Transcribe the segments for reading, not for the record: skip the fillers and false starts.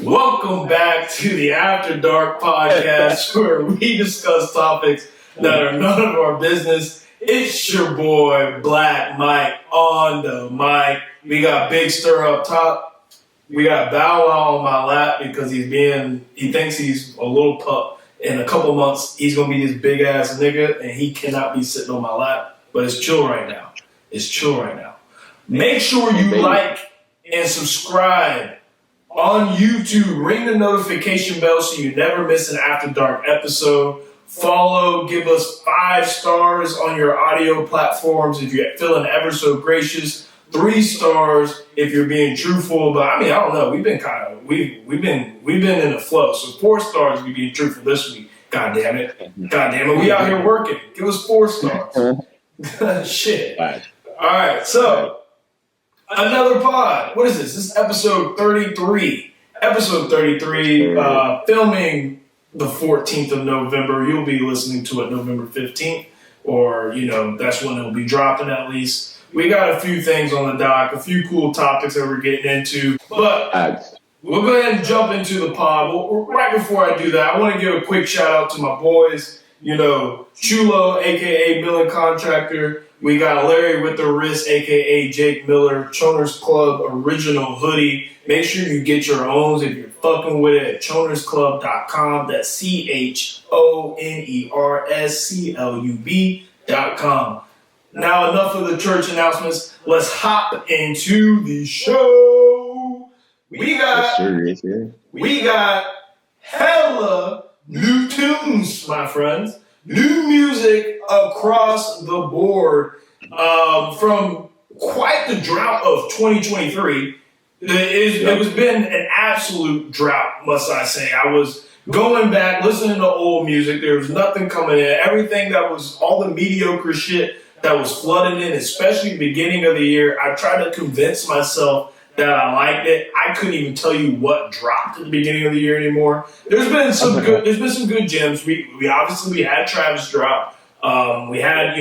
Welcome back to the After Dark podcast where we discuss topics that are none of our business. It's your boy Black Mike on the mic. We got Big Stir up top. We got Bow Wow on my lap because he thinks he's a little pup. In a couple months, he's gonna be this big ass nigga and he cannot be sitting on my lap. But it's chill right now. Make sure you like and subscribe on YouTube. Ring the notification bell so you never miss an After Dark episode. Follow, give us 5 stars on your audio platforms if you're feeling ever so gracious. 3 stars if you're being truthful. But I don't know. We've been in the flow. So 4 stars if you're being truthful this week. God damn it. We out here working. Give us 4 stars. Shit. All right. So. Another pod. What is this? This is episode 33. Filming the 14th of November. You'll be listening to it November 15th. Or, that's when it'll be dropping at least. We got a few things on the dock, a few cool topics that we're getting into. But we'll go ahead and jump into the pod. Well, right before I do that, I want to give a quick shout out to my boys. Chulo, a.k.a. Millen Contractor. We got Larry with the wrist, a.k.a. Jake Miller, Choners Club original hoodie. Make sure you get your own if you're fucking with it at chonersclub.com. That's CHONERSCLUB.com. Now, enough of the church announcements. Let's hop into the show. We got hella new tunes, my friends. New music across the board from quite the drought of 2023. It has been an absolute drought, must I say. I was going back, listening to old music. There was nothing coming in. Everything that was all the mediocre shit that was flooding in, especially the beginning of the year, I tried to convince myself that I liked it. I couldn't even tell you what dropped at the beginning of the year anymore. There's been some good gems. We obviously had Travis drop. We had,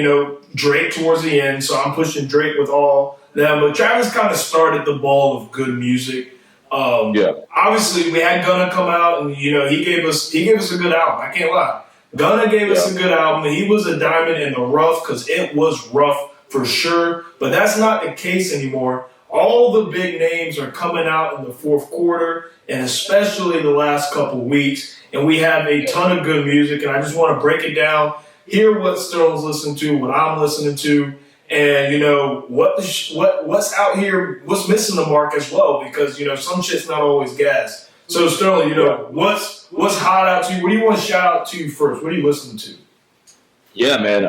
Drake towards the end, so I'm pushing Drake with all them. But Travis kind of started the ball of good music. Obviously we had Gunna come out and he gave us a good album. I can't lie. Gunna gave us a good album, and he was a diamond in the rough because it was rough for sure. But that's not the case anymore. All the big names are coming out in the fourth quarter, and especially the last couple weeks. And we have a ton of good music, and I just want to break it down, hear what Sterling's listening to, what I'm listening to, and what's out here, what's missing the mark as well, because some shit's not always gas. So Sterling, what's hot out to you? What do you want to shout out to first? What are you listening to? Yeah, man.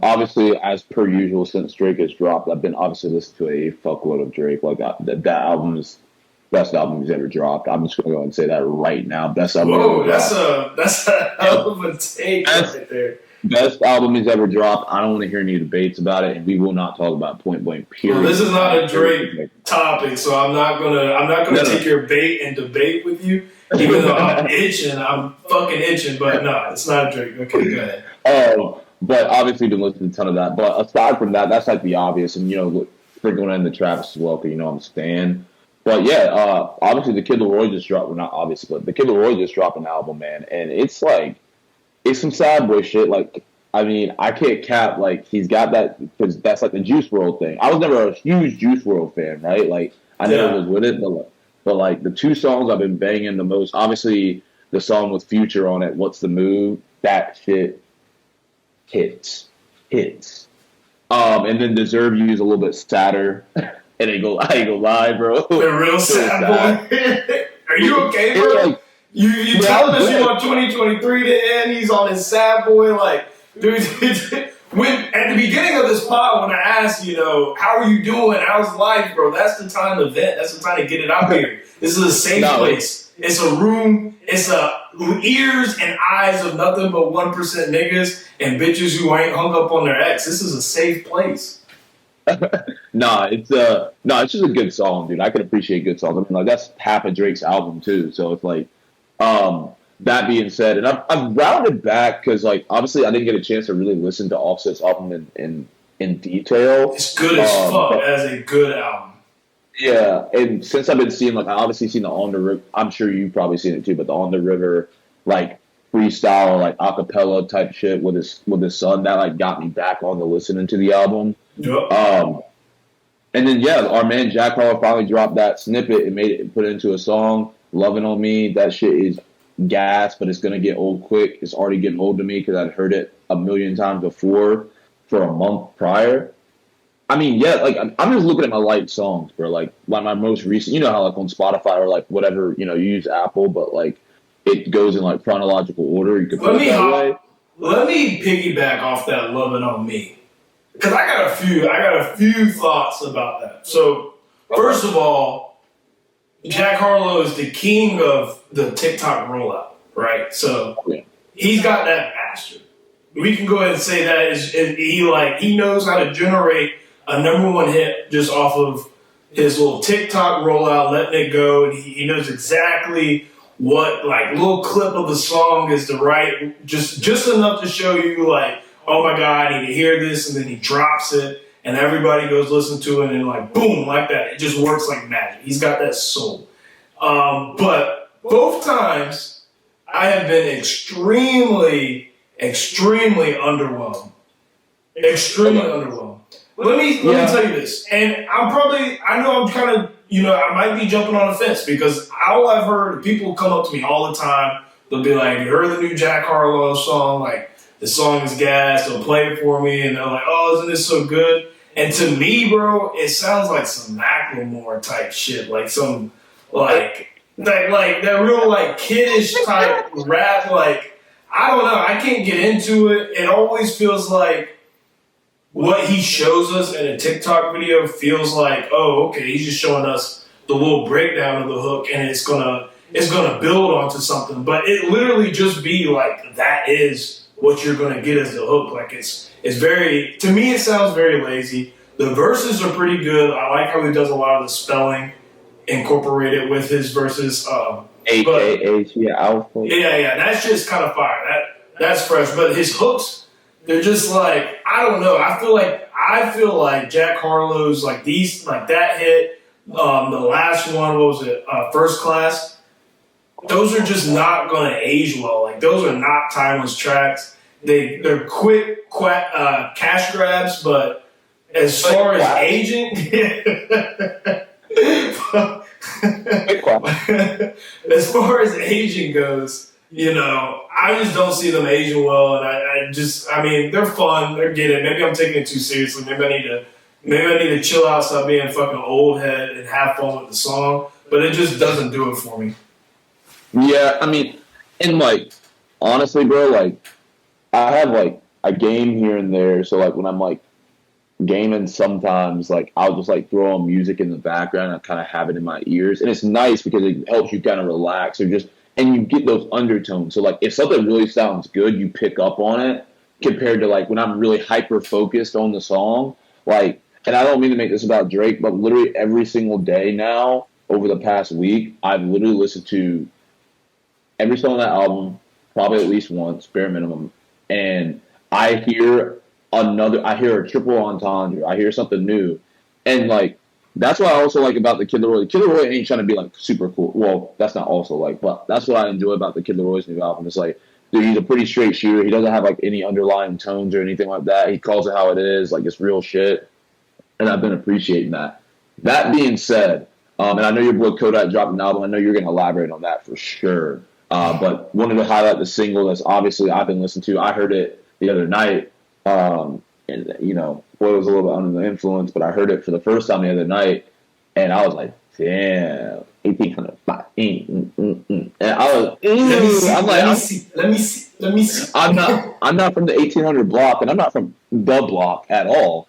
Obviously, as per usual, since Drake has dropped, I've been obviously listening to a fuckload of Drake. Like that album is best album he's ever dropped. I'm just gonna go and say that right now. Best album. Whoa, that's a hell of a take right there. Best album he's ever dropped. I don't want to hear any debates about it, and we will not talk about Point Blank. Period. Well, this is not a Drake topic, so I'm not gonna take your bait and debate with you. Even though I'm fucking itching, but no, it's not a Drake. Okay, go ahead. But obviously been listening to a ton of that. But aside from that, that's like the obvious. And, sprinkling in the Travis as well, because, I'm a stan. But, yeah, obviously the Kid Laroi just dropped, well, not obviously, but the Kid Laroi just dropped an album, man. And it's some sad boy shit. Like, I can't cap, like, he's got that, because that's like the Juice WRLD thing. I was never a huge Juice WRLD fan, right? Like, I never was with it, but like, the 2 songs I've been banging the most, obviously the song with Future on it, What's the Move? That shit hits. And then Deserve You is a little bit sadder. And I ain't gonna lie, bro. The real sad boy. Are you okay, bro? Like, you telling us you want 2023 to end? He's on his sad boy. Like, dude, at the beginning of this pod, when I asked, how are you doing? How's life, bro? That's the time to vent. That's the time to get it out here. This is a safe place. It's a room. It's ears and eyes of nothing but 1% niggas and bitches who ain't hung up on their ex. This is a safe place. It's just a good song, dude. I can appreciate good songs. That's half of Drake's album too. So it's like, that being said, and I've rounded back because obviously I didn't get a chance to really listen to Offset's album in detail. It's good as fuck as a good album. Yeah, and since I've been seeing, like, I obviously seen the On the River. I'm sure you've probably seen it too, but the On the River, like, freestyle, like acapella type shit with his son, that like got me back on to listening to the album. Yep. And then yeah, our man Jack Harlow finally dropped that snippet and made it put it into a song. "Loving on Me." That shit is gas, but it's gonna get old quick. It's already getting old to me because I'd heard it a million times before for a month prior. I mean, yeah, like I'm just looking at my light songs, bro. Like my most recent, you know how like on Spotify or like whatever, you use Apple, but like it goes in like chronological order. You could put it that way. Let me piggyback off that "Loving on Me" because I got a few thoughts about that. So first of all, Jack Harlow is the king of the TikTok rollout, right? So he's got that mastered. We can go ahead and say that he knows how to generate a #1 hit just off of his little TikTok rollout, letting it go, and he knows exactly what like little clip of the song is the right, just enough to show you like, oh my god, I need to hear this, and then he drops it, and everybody goes listen to it, and like boom, like that, it just works like magic. He's got that soul. But both times, I have been extremely underwhelmed. Extremely underwhelmed. Let me tell you this, and I know I'm kind of, I might be jumping on a fence because all I've heard, people come up to me all the time. They'll be like, "You heard the new Jack Harlow song? Like, the song is gas." They'll play it for me, and they're like, "Oh, isn't this so good?" And to me, bro, it sounds like some Macklemore type shit, like some like that real like kiddish type rap. Like, I don't know, I can't get into it. It always feels like what he shows us in a TikTok video feels like, oh, okay, he's just showing us the little breakdown of the hook, and it's gonna build onto something. But it literally just be like that is what you're gonna get as the hook. Like it's very, to me, it sounds very lazy. The verses are pretty good. I like how he does a lot of the spelling incorporated with his verses. AKH, alpha. Yeah, that's just kind of fire. That's fresh. But his hooks, they're just like, I don't know. I feel like Jack Harlow's like these, like that hit, the last one, what was it? First Class. Those are just not going to age well. Like those are not timeless tracks. They're quick cash grabs, but as far as aging, as far as aging goes, I just don't see them aging well, and I mean, they're fun, they're getting. Maybe I'm taking it too seriously. Maybe I need to chill out, stop being a fucking old head, and have fun with the song. But it just doesn't do it for me. Yeah, I mean, and like honestly, bro, like I have like a game here and there, so like when I'm like gaming, sometimes like I'll just like throw on music in the background and kind of have it in my ears, and it's nice because it helps you kind of relax and you get those undertones. So like if something really sounds good, you pick up on it compared to like when I'm really hyper focused on the song. Like, and I don't mean to make this about Drake, but literally every single day now over the past week, I've literally listened to every song on that album probably at least once, bare minimum, and I hear a triple entendre. I hear something new. And, like, that's what I also like about the Kid Laroi. Kid Laroi ain't trying to be, like, super cool. Well, that's not also, like, but that's what I enjoy about the Kid Laroi's new album. It's like, dude, he's a pretty straight shooter. He doesn't have, like, any underlying tones or anything like that. He calls it how it is. Like, it's real shit. And I've been appreciating that. That being said, and I know your boy Kodak dropped an album. I know you're going to elaborate on that for sure. But wanted to highlight the single that's obviously I've been listening to. I heard it the other night. And, boy, was a little bit under the influence, but I heard it for the first time the other night, and I was like, damn, 1800. And I was, let me see. I'm not from the 1800 block, and I'm not from the block at all.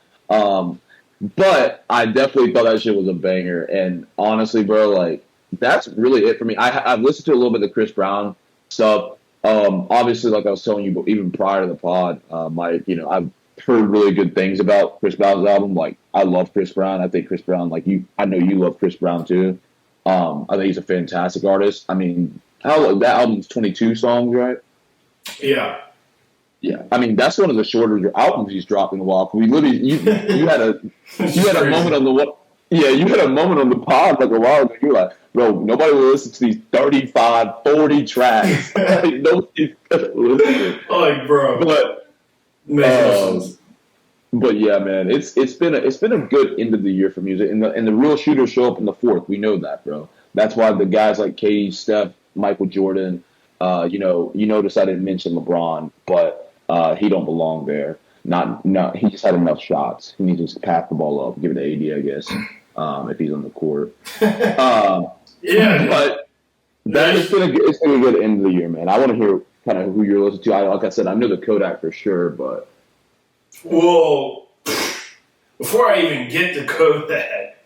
But I definitely thought that shit was a banger. And honestly, bro, like, that's really it for me. I've listened to a little bit of the Chris Brown stuff. Obviously, like I was telling you, even prior to the pod, Mike, I've heard really good things about Chris Brown's album. Like, I love Chris Brown. I think Chris Brown, like you, I know you love Chris Brown too. I think he's a fantastic artist. I mean, that album's 22 songs, right? Yeah. Yeah, I mean that's one of the shorter albums he's dropped in a while. We literally, you had a moment on the what? Yeah, you had a moment on the pod like a while ago. You're like, bro, nobody will listen to these 35, 40 tracks. Like, nobody's gonna listen. Like, bro, But makes no sense. but yeah, man, it's been a good end of the year for music, and the real shooters show up in the fourth. We know that, bro. That's why the guys like KD, Steph, Michael Jordan. You notice I didn't mention LeBron, but he don't belong there. Not he just had enough shots. He needs to just pass the ball up, give it to AD, I guess, if he's on the court. Yeah, but it's been a good end of the year, man. I want to hear kind of who you're listening to. Like I said, I know the Kodak for sure, but. Well, before I even get to Kodak,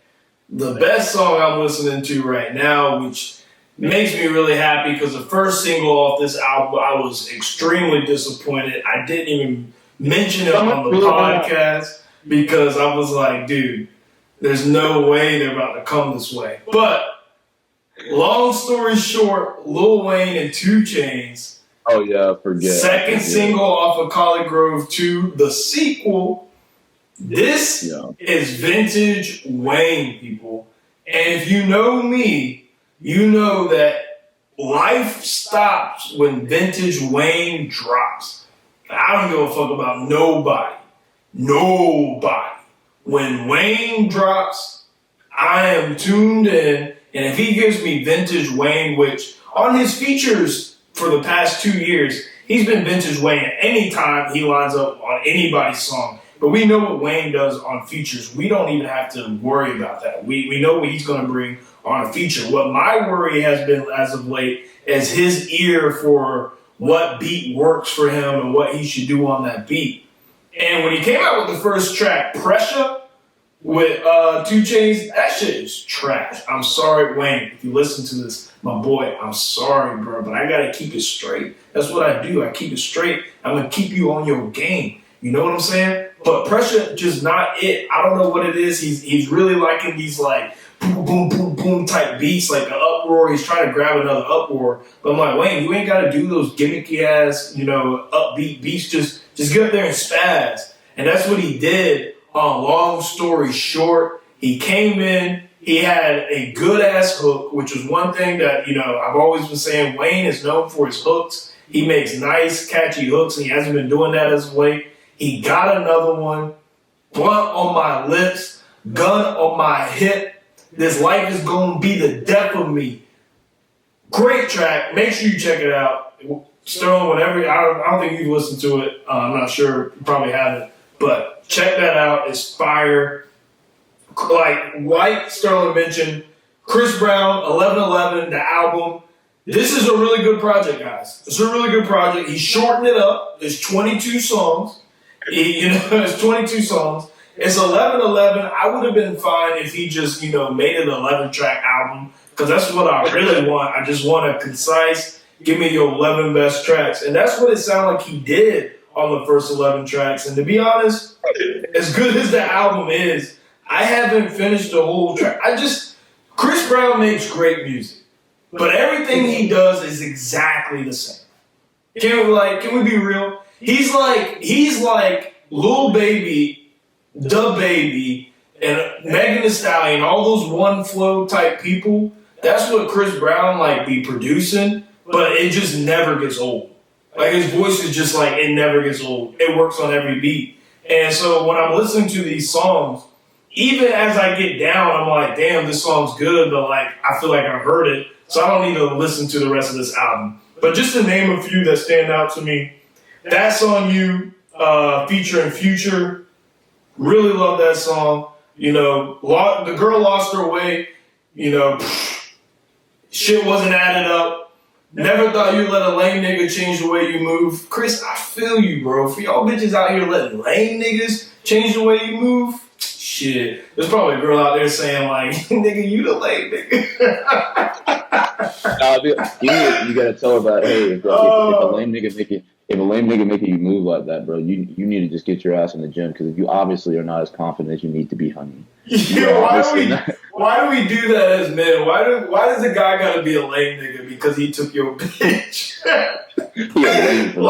the best song I'm listening to right now, which makes me really happy because the first single off this album, I was extremely disappointed. I didn't even mention it on the podcast because I was like, dude, there's no way they're about to come this way. But long story short, Lil Wayne and 2 Chainz. Oh, yeah, forget. Second single off of College Grove 2, the sequel. This is vintage Wayne, people. And if you know me, you know that life stops when vintage Wayne drops. I don't give a fuck about nobody. Nobody. When Wayne drops, I am tuned in. And if he gives me vintage Wayne, which on his features for the past 2 years, he's been vintage Wayne any time he lines up on anybody's song. But we know what Wayne does on features. We don't even have to worry about that. We know what he's going to bring on a feature. What my worry has been as of late is his ear for what beat works for him and what he should do on that beat. And when he came out with the first track, Pressure, with 2 Chainz, that shit is trash. I'm sorry, Wayne, if you listen to this, my boy, I'm sorry, bro, but I gotta keep it straight. That's what I do. I keep it straight. I'm gonna keep you on your game. You know what I'm saying? But Pressure, just not it. I don't know what it is. He's really liking these like boom, boom, boom, boom type beats, like an uproar. He's trying to grab another uproar. But I'm like, Wayne, you ain't gotta do those gimmicky ass, upbeat beats. Just get up there and spaz. And that's what he did. Long story short, he came in, he had a good-ass hook, which was one thing that, I've always been saying Wayne is known for his hooks. He makes nice, catchy hooks, and he hasn't been doing that as of late. He got another one, blunt on my lips, gun on my hip. This life is going to be the death of me. Great track. Make sure you check it out. Sterling, whatever. I don't think you've listened to it. I'm not sure. You probably haven't. But check that out. It's fire. Like Sterling mentioned, Chris Brown, 1111, the album. This is a really good project, guys. It's a really good project. He shortened it up. There's 22 songs. It's 22 songs. It's 1111. I would have been fine if he just, made it an 11-track album because that's what I really want. I just want a concise, give me your 11 best tracks. And that's what it sounded like he did on the first 11 tracks. And to be honest, as good as the album is, I haven't finished the whole track. Chris Brown makes great music, but everything he does is exactly the same. Can we be real? He's like Lil Baby, Da Baby, and Megan Thee Stallion, all those one flow type people. That's what Chris Brown be producing, but it just never gets old. Like his voice is just it never gets old. It works on every beat. And so when I'm listening to these songs, even as I get down, I'm like, damn, this song's good, but I feel like I heard it, so I don't need to listen to the rest of this album. But just to name a few that stand out to me, That's On You, featuring Future, really love that song. The girl lost her way, shit wasn't added up. Never thought you'd let a lame nigga change the way you move. Chris, I feel you, bro. For y'all bitches out here letting lame niggas change the way you move, shit. There's probably a girl out there saying nigga, you the lame nigga. You gotta tell her that, hey, if a lame nigga making you move like that, bro, you need to just get your ass in the gym because you obviously are not as confident as you need to be, honey. Why do we do that as men? Why does a guy gotta be a lame nigga because he took your bitch? You let a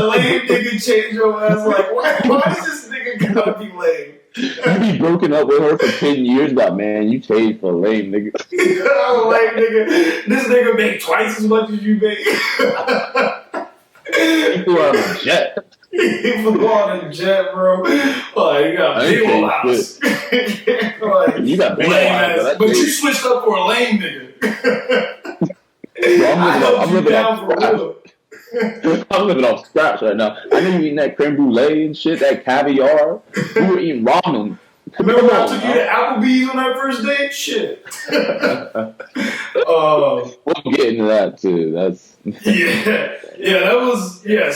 lame nigga change your ass. Why does this nigga gotta be lame? You be broken up with her for 10 years, but man, you changed for a lame nigga. I'm a lame nigga. This nigga make twice as much as you make. You flew on a jet. He flew on a jet, bro. Like, you got a big old house. Like, you got big old house. But you switched up for a lame nigga. Bro, I'm living off I'm living off scraps right now. I know you eating that creme brulee and shit, that caviar. You were eating ramen. Remember when I took you to Applebee's on that first date? Shit. We'll get into that too. That's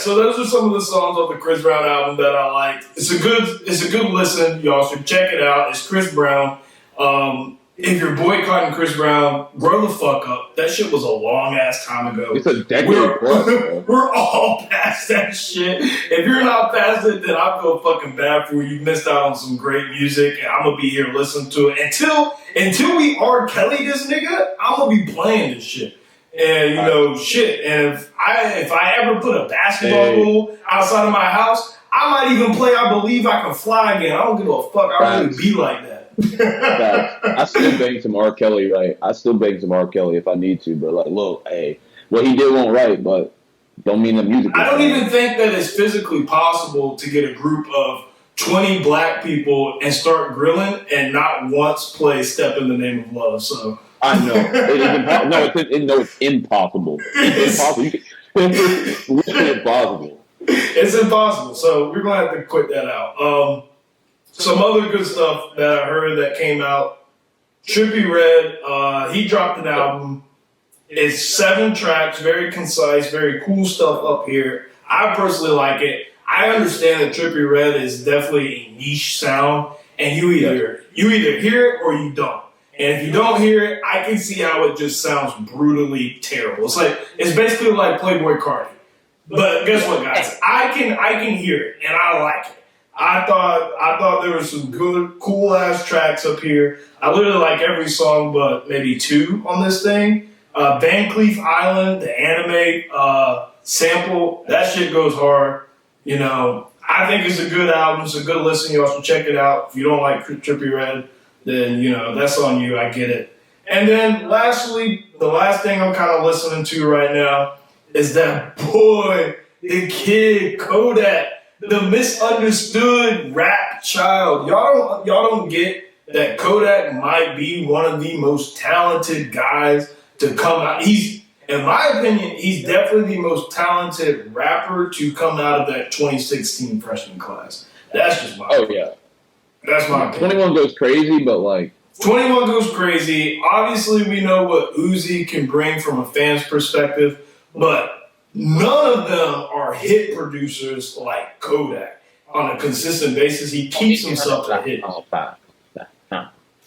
So those are some of the songs off the Chris Brown album that I liked. It's a good listen. Y'all should check it out. It's Chris Brown. If you're boycotting Chris Brown, grow the fuck up. That shit was a long ass time ago. It's a decade plus. We're all past that shit. If you're not past it, then I feel fucking bad for you. You missed out on some great music, and I'm gonna be here listening to it until we R. Kelly this nigga. I'm gonna be playing this shit. And shit. And if I ever put a basketball goal outside of my house, I might even play I Believe I Can Fly again. I don't give a fuck. I really be like that. I still bang some R. Kelly, right? I still bang some R. Kelly if I need to, but like, look, hey, what he did won't right, but don't mean the music. I don't even think that it's physically possible to get a group of 20 black people and start grilling and not once play "Step in the Name of Love." So I know it's impossible. It's impossible. It's literally impossible. It's impossible. So we're gonna have to quit that out. Some other good stuff that I heard that came out. Trippie Redd, he dropped an album. It's 7 tracks, very concise, very cool stuff up here. I personally like it. I understand that Trippie Redd is definitely a niche sound, and you either hear it or you don't. And if you don't hear it, I can see how it just sounds brutally terrible. It's basically like Playboy Cardi. But guess what, guys? I can hear it, and I like it. I thought there were some good, cool ass tracks up here. I literally like every song, but maybe 2 on this thing. Van Cleef Island, the anime sample, that shit goes hard. I think it's a good album. It's a good listen. You also check it out. If you don't like Trippie Redd, then that's on you. I get it. And then lastly, the last thing I'm kind of listening to right now is that boy, the kid Kodak. The misunderstood rap child. Y'all don't get that Kodak might be one of the most talented guys to come out. In my opinion, he's definitely the most talented rapper to come out of that 2016 freshman class. That's just my opinion. Yeah. That's my opinion. 21 goes crazy, but like 21 goes crazy. Obviously, we know what Uzi can bring from a fan's perspective, but none of them are hit producers like Kodak. On a consistent basis, he keeps himself to hit.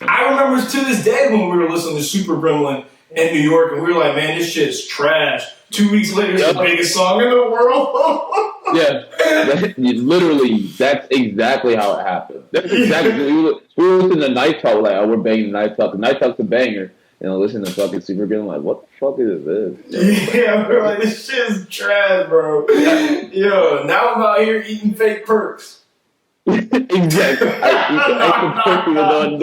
I remember to this day when we were listening to Super Gremlin in New York, and we were like, man, this shit's trash. 2 weeks later, it's the biggest song in the world. Literally, that's exactly how it happened. That's exactly. we were listening to Night Talk, like, oh, we're banging Night Talk. Night Talk's a banger. And I listen to fucking Super Gremlin, like, what the fuck is this? Yeah, bro, like, this shit's trash, bro. Yo, now I'm out here eating fake perks. Exactly. I'm not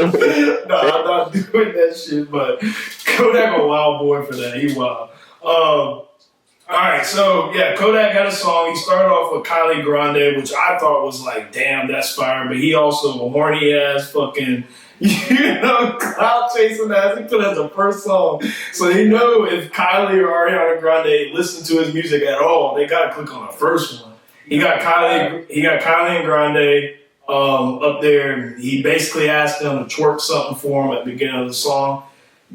doing that shit, but Kodak a wild boy for that. He wild. Alright, so yeah, Kodak had a song. He started off with Kylie Grande, which I thought was like, damn, that's fire. But he also a horny ass fucking, clout chasing ass. He put it as a first song. So if Kylie or Ariana Grande listen to his music at all, they gotta click on the first one. He got Kylie and Grande up there. He basically asked them to twerk something for him at the beginning of the song.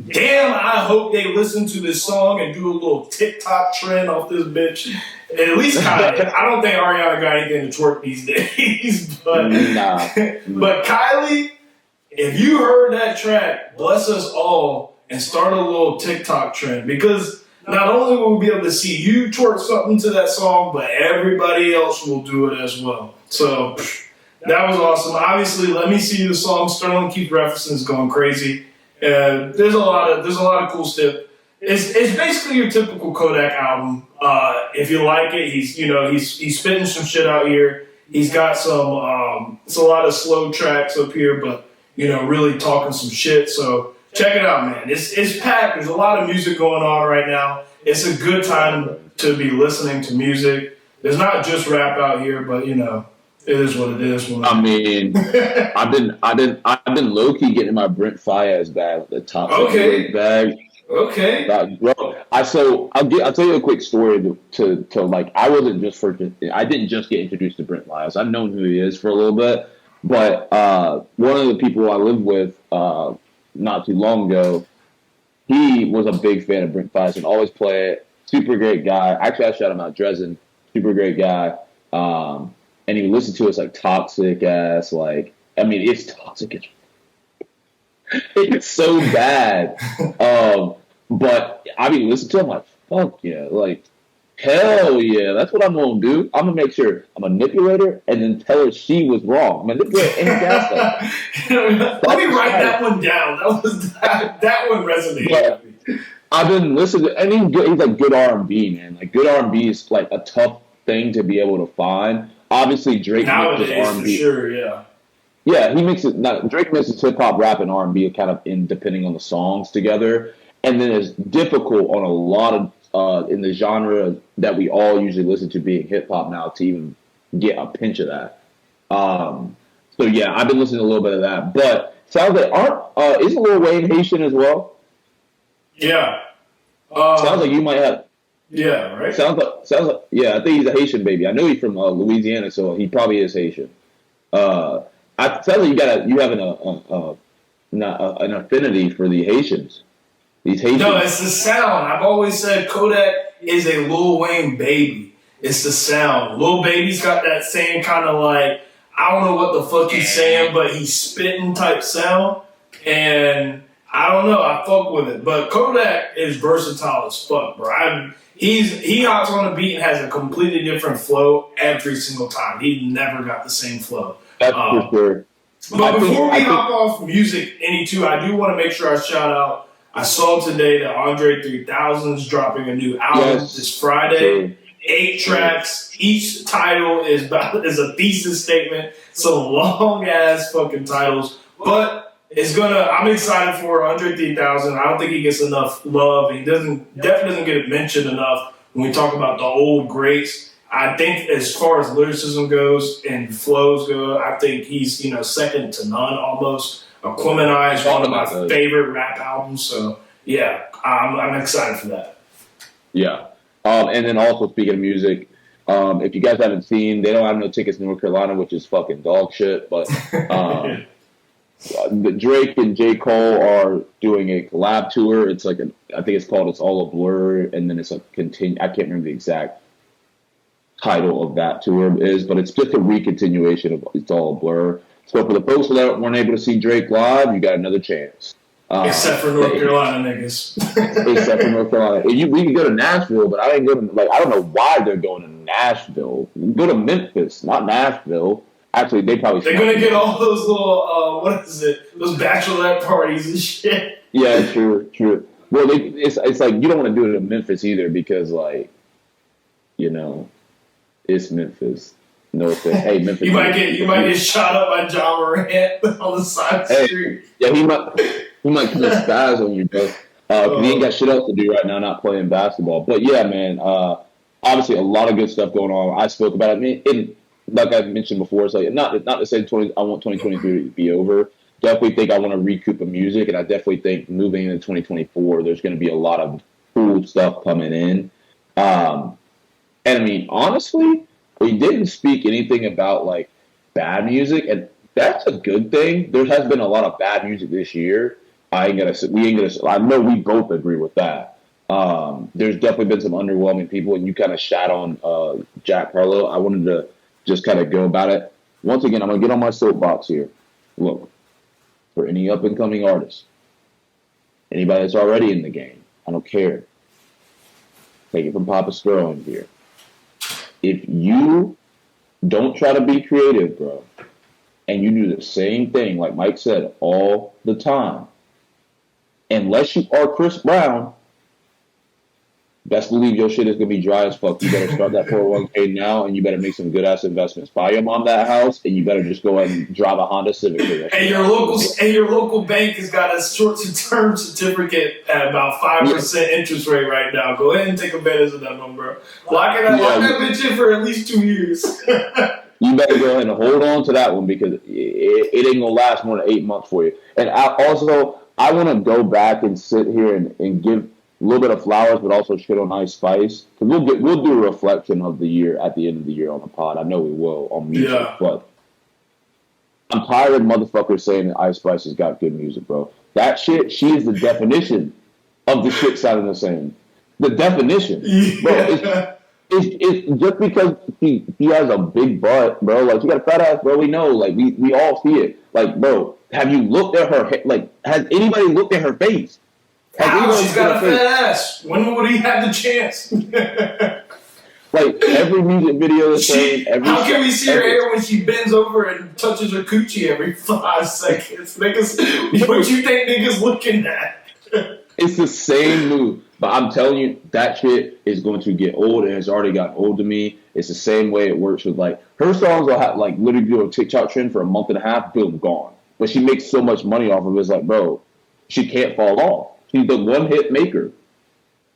Damn, I hope they listen to this song and do a little TikTok trend off this bitch. At least Kylie. I don't think Ariana got anything to twerk these days. But Kylie, if you heard that track, bless us all and start a little TikTok trend. Because not only will we be able to see you twerk something to that song, but everybody else will do it as well. So that was awesome. Obviously, Let Me See You, the song Sterling keeps referencing is going crazy. There's a lot of cool stuff. It's basically your typical Kodak album. If you like it, he's spitting some shit out here. He's got some, it's a lot of slow tracks up here, but, really talking some shit. So check it out, man. It's packed. There's a lot of music going on right now. It's a good time to be listening to music. There's not just rap out here, but, it is what it is. I mean, I've been low key getting my Brent Fayez bag, the top bag. Okay. Bro, I'll tell you a quick story to like I didn't just get introduced to Brent Fayez. I've known who he is for a little bit, but one of the people I lived with not too long ago, he was a big fan of Brent Fayez and always play it. Super great guy. Actually, I shout him out, Dresden. Super great guy. And he would listen to us like toxic ass, it's toxic. It's so bad. But I mean, listen to him like, fuck yeah, hell yeah, that's what I'm gonna do. I'm gonna make sure I manipulate her and then tell her she was wrong. Manipulate and gaslight. Let me write that one down. That one resonated with me. I've been listening to, and he's like good R&B, man. Like good R&B is like a tough thing to be able to find. Obviously, Drake nowadays, mixes R&B. For sure, yeah. Yeah, he mixes. Drake mixes hip hop, rap, and R&B kind of in depending on the songs together, and then it's difficult on a lot of in the genre that we all usually listen to, being hip hop now, to even get a pinch of that. So yeah, I've been listening to a little bit of that, but sounds like isn't Lil Wayne Haitian as well? Yeah. Sounds like you might have. Yeah, right. Sounds like yeah. I think he's a Haitian baby. I know he's from Louisiana, so he probably is Haitian. Sounds like you have an affinity for the Haitians. These Haitians. No, it's the sound. I've always said Kodak is a Lil Wayne baby. It's the sound. Lil Baby's got that same kind of I don't know what the fuck he's saying, but he's spitting type sound, and I don't know. I fuck with it, but Kodak is versatile as fuck, bro. He hops on a beat and has a completely different flow every single time. He never got the same flow. That's for sure. But before we hop off music, I do want to make sure I shout out. I saw today that Andre 3000 is dropping a new album this Friday. True. 8 tracks. Each title is a thesis statement. Some long ass fucking titles, but I'm excited for Andre 3000. I don't think he gets enough love. He definitely doesn't get mentioned enough when we talk about the old greats. I think as far as lyricism goes and flows go, I think he's, second to none almost. Aquemini is one of my favorite rap albums. So yeah, I'm excited for that. Yeah. And then also speaking of music, if you guys haven't seen, they don't have no tickets in North Carolina, which is fucking dog shit, but Drake and J. Cole are doing a collab tour. It's I think it's called It's All a Blur, and then it's I can't remember the exact title of that tour is, but it's just a recontinuation of It's All a Blur. So for the folks that weren't able to see Drake live, you got another chance. Except for North Carolina niggas. Except for North Carolina. We can go to Nashville, but I ain't going to, I don't know why they're going to Nashville. Go to Memphis, not Nashville. Actually, they're going to get all those little, those bachelorette parties and shit. Yeah, true. Well, it's like you don't want to do it in Memphis either because, it's Memphis. No offense. Hey, Memphis. you might get shot up by John Morant on the side of the street. Yeah, he might commit spaz on you, bro. He ain't got shit else to do right now, not playing basketball. But yeah, man. Obviously, a lot of good stuff going on. I spoke about it. Like I mentioned before, it's not to say I want 2023 to be over. Definitely think I want to recoup the music, and I definitely think moving into 2024, there's going to be a lot of cool stuff coming in. And I mean, honestly, we didn't speak anything about bad music, and that's a good thing. There has been a lot of bad music this year. I know we both agree with that. There's definitely been some underwhelming people, and you kind of shat on Jack Harlow. I wanted to just kind of go about it. Once again, I'm going to get on my soapbox here. Look, for any up-and-coming artists, anybody that's already in the game, I don't care. Take it from Papa Sparrow in here. If you don't try to be creative, bro, and you do the same thing, like Mike said, all the time, unless you are Chris Brown, best believe your shit is gonna be dry as fuck. You better start that 401k now, and you better make some good ass investments. Buy your mom that house, and you better just go ahead and drive a Honda Civic. And your local bank has got a short-term certificate at about 5% interest rate right now. Go ahead and take advantage of that one, bro. Lock that bitch in for at least 2 years. You better go ahead and hold on to that one because it ain't gonna last more than 8 months for you. And I want to go back and sit here and give a little bit of flowers, but also shit on Ice Spice. Because we'll do a reflection of the year at the end of the year on the pod. I know we will on music, but I'm tired of motherfuckers saying that Ice Spice has got good music, bro. That shit, she is the definition of the shit sounding the same. The definition, bro. It's just because he has a big butt, bro. Like, she got a fat ass, bro. We know, like, we all see it. Like, bro, have you looked at her? Like, has anybody looked at her face? She's got a fat ass. When would he have the chance? Like, every music video is saying. How can we see her hair when she bends over and touches her coochie every 5 seconds? Niggas, what you think niggas looking at? It's the same move. But I'm telling you, that shit is going to get old, and it's already gotten old to me. It's the same way it works with, like, her songs will have, like, literally do a TikTok trend for a month and a half, boom, gone. But she makes so much money off of it. It's like, bro, she can't fall off. She's the one-hit maker.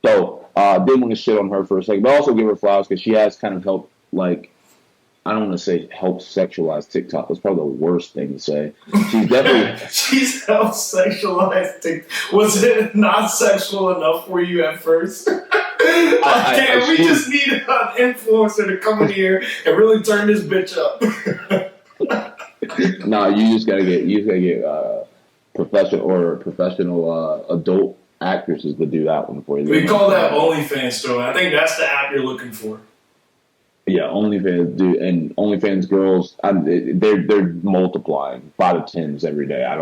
So, didn't want to shit on her for a second, but also give her flowers because she has kind of helped, like, I don't want to say help sexualize TikTok. That's probably the worst thing to say. She's definitely... She's helped sexualize TikTok. Was it not sexual enough for you at first? We just need an influencer to come in here and really turn this bitch up. Nah, you just gotta get professional adult actresses to do that one for you. We call that OnlyFans, Sterling. I think that's the app you're looking for. Yeah, OnlyFans do, and OnlyFans girls, they're multiplying 5 to 10s every day. I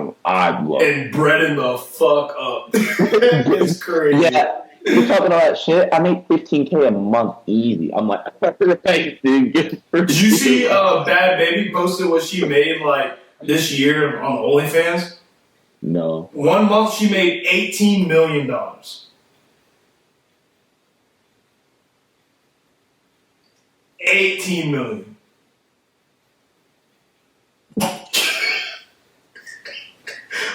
love it. And breading the fuck up. It's crazy. Yeah, you're talking all that shit. I make $15K a month easy. I'm like, thanks, dude. Did you see Bad Baby posted what she made like this year on OnlyFans? No. 1 month she made $18 million. $18 million.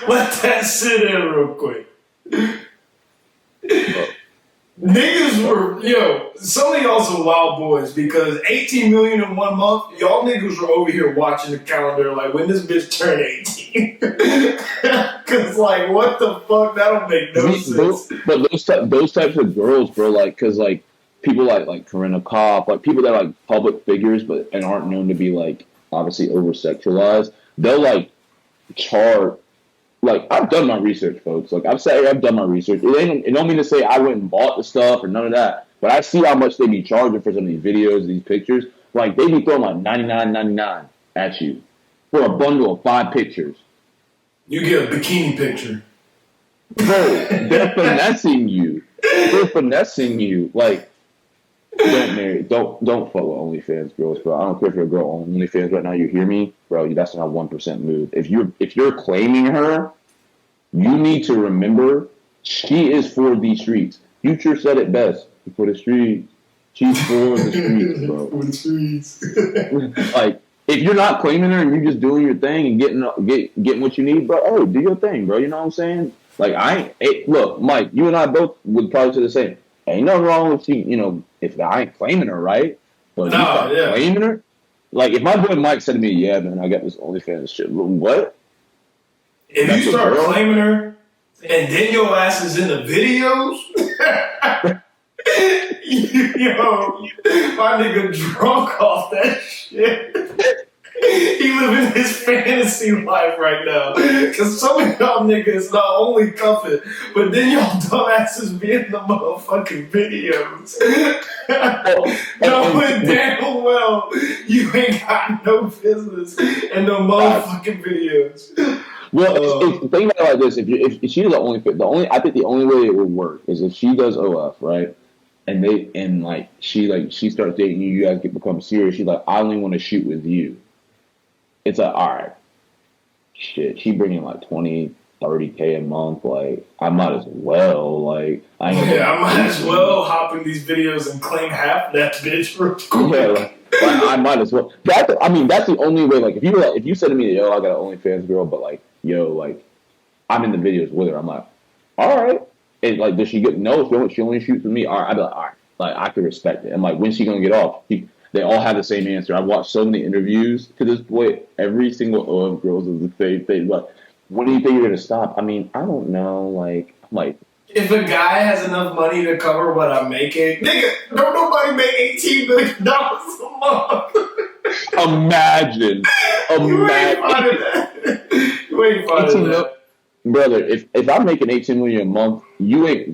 Let that sit in real quick. Niggas were, some of y'all some wild boys because 18 million in 1 month, y'all niggas were over here watching the calendar like when this bitch turned 18. Cause like, what the fuck? That don't make no sense. But those types of girls, bro, like, cause like people like Corinna Kopp, like people that are like public figures and aren't known to be like obviously over sexualized, they'll like charge. Like, I've done my research, folks. Like, I've done my research. It don't mean to say I went and bought the stuff or none of that. But I see how much they be charging for some of these videos, these pictures. Like, they be throwing like $99.99 at you for a bundle of 5 pictures. You get a bikini picture. Bro, they're finessing you. They're finessing you. Like, don't fuck with OnlyFans girls, bro. I don't care if you're a girl on OnlyFans right now. You hear me, bro? That's not a 1% move. If you're claiming her, you need to remember she is for the streets. Future said it best. For the streets. She's for the streets, bro. For the streets. Like, if you're not claiming her and you're just doing your thing and getting what you need, bro, oh, do your thing, bro. You know what I'm saying? Like, look, Mike, you and I both would probably say the same. Ain't nothing wrong with she, if I ain't claiming her, right? But claiming her? Like, if my boy Mike said to me, yeah, man, I got this OnlyFans shit. What? If you start claiming her, and then your ass is in the videos, my nigga drunk off that shit. He living his fantasy life right now. Cause some of y'all niggas not only cuffing, but then y'all dumbasses be in the motherfucking videos. Knowing damn well you ain't got no business in the motherfucking videos. Well, think about it like this: if she does I think the only way it would work is if she does OF, right? And she starts dating you, you guys become serious. She's like, I only want to shoot with you. It's like, all right, shit. She bringing like 20, 30K a month. Like, I might as well. Like, I ain't I might as well hop in these videos and claim half that bitch real quick. Yeah, like, I might as well. That's the only way. Like, if you said to me, yo, I got an OnlyFans girl, but like, yo, like, I'm in the videos with her. I'm like, all right. And like, does she get no? She only shoots with me. All right, I'd be like, all right. Like, I can respect it. And like, when's she gonna get off? They all have the same answer. I've watched so many interviews to this point. Every single OF girls is the same thing. Like, when do you think you're gonna stop? I mean, I don't know. Like, I'm like, if a guy has enough money to cover what I'm making, nigga, don't nobody make $18 million a month. Imagine. You ain't finding that. You ain't finding that. Brother, if I'm making $18 million a month,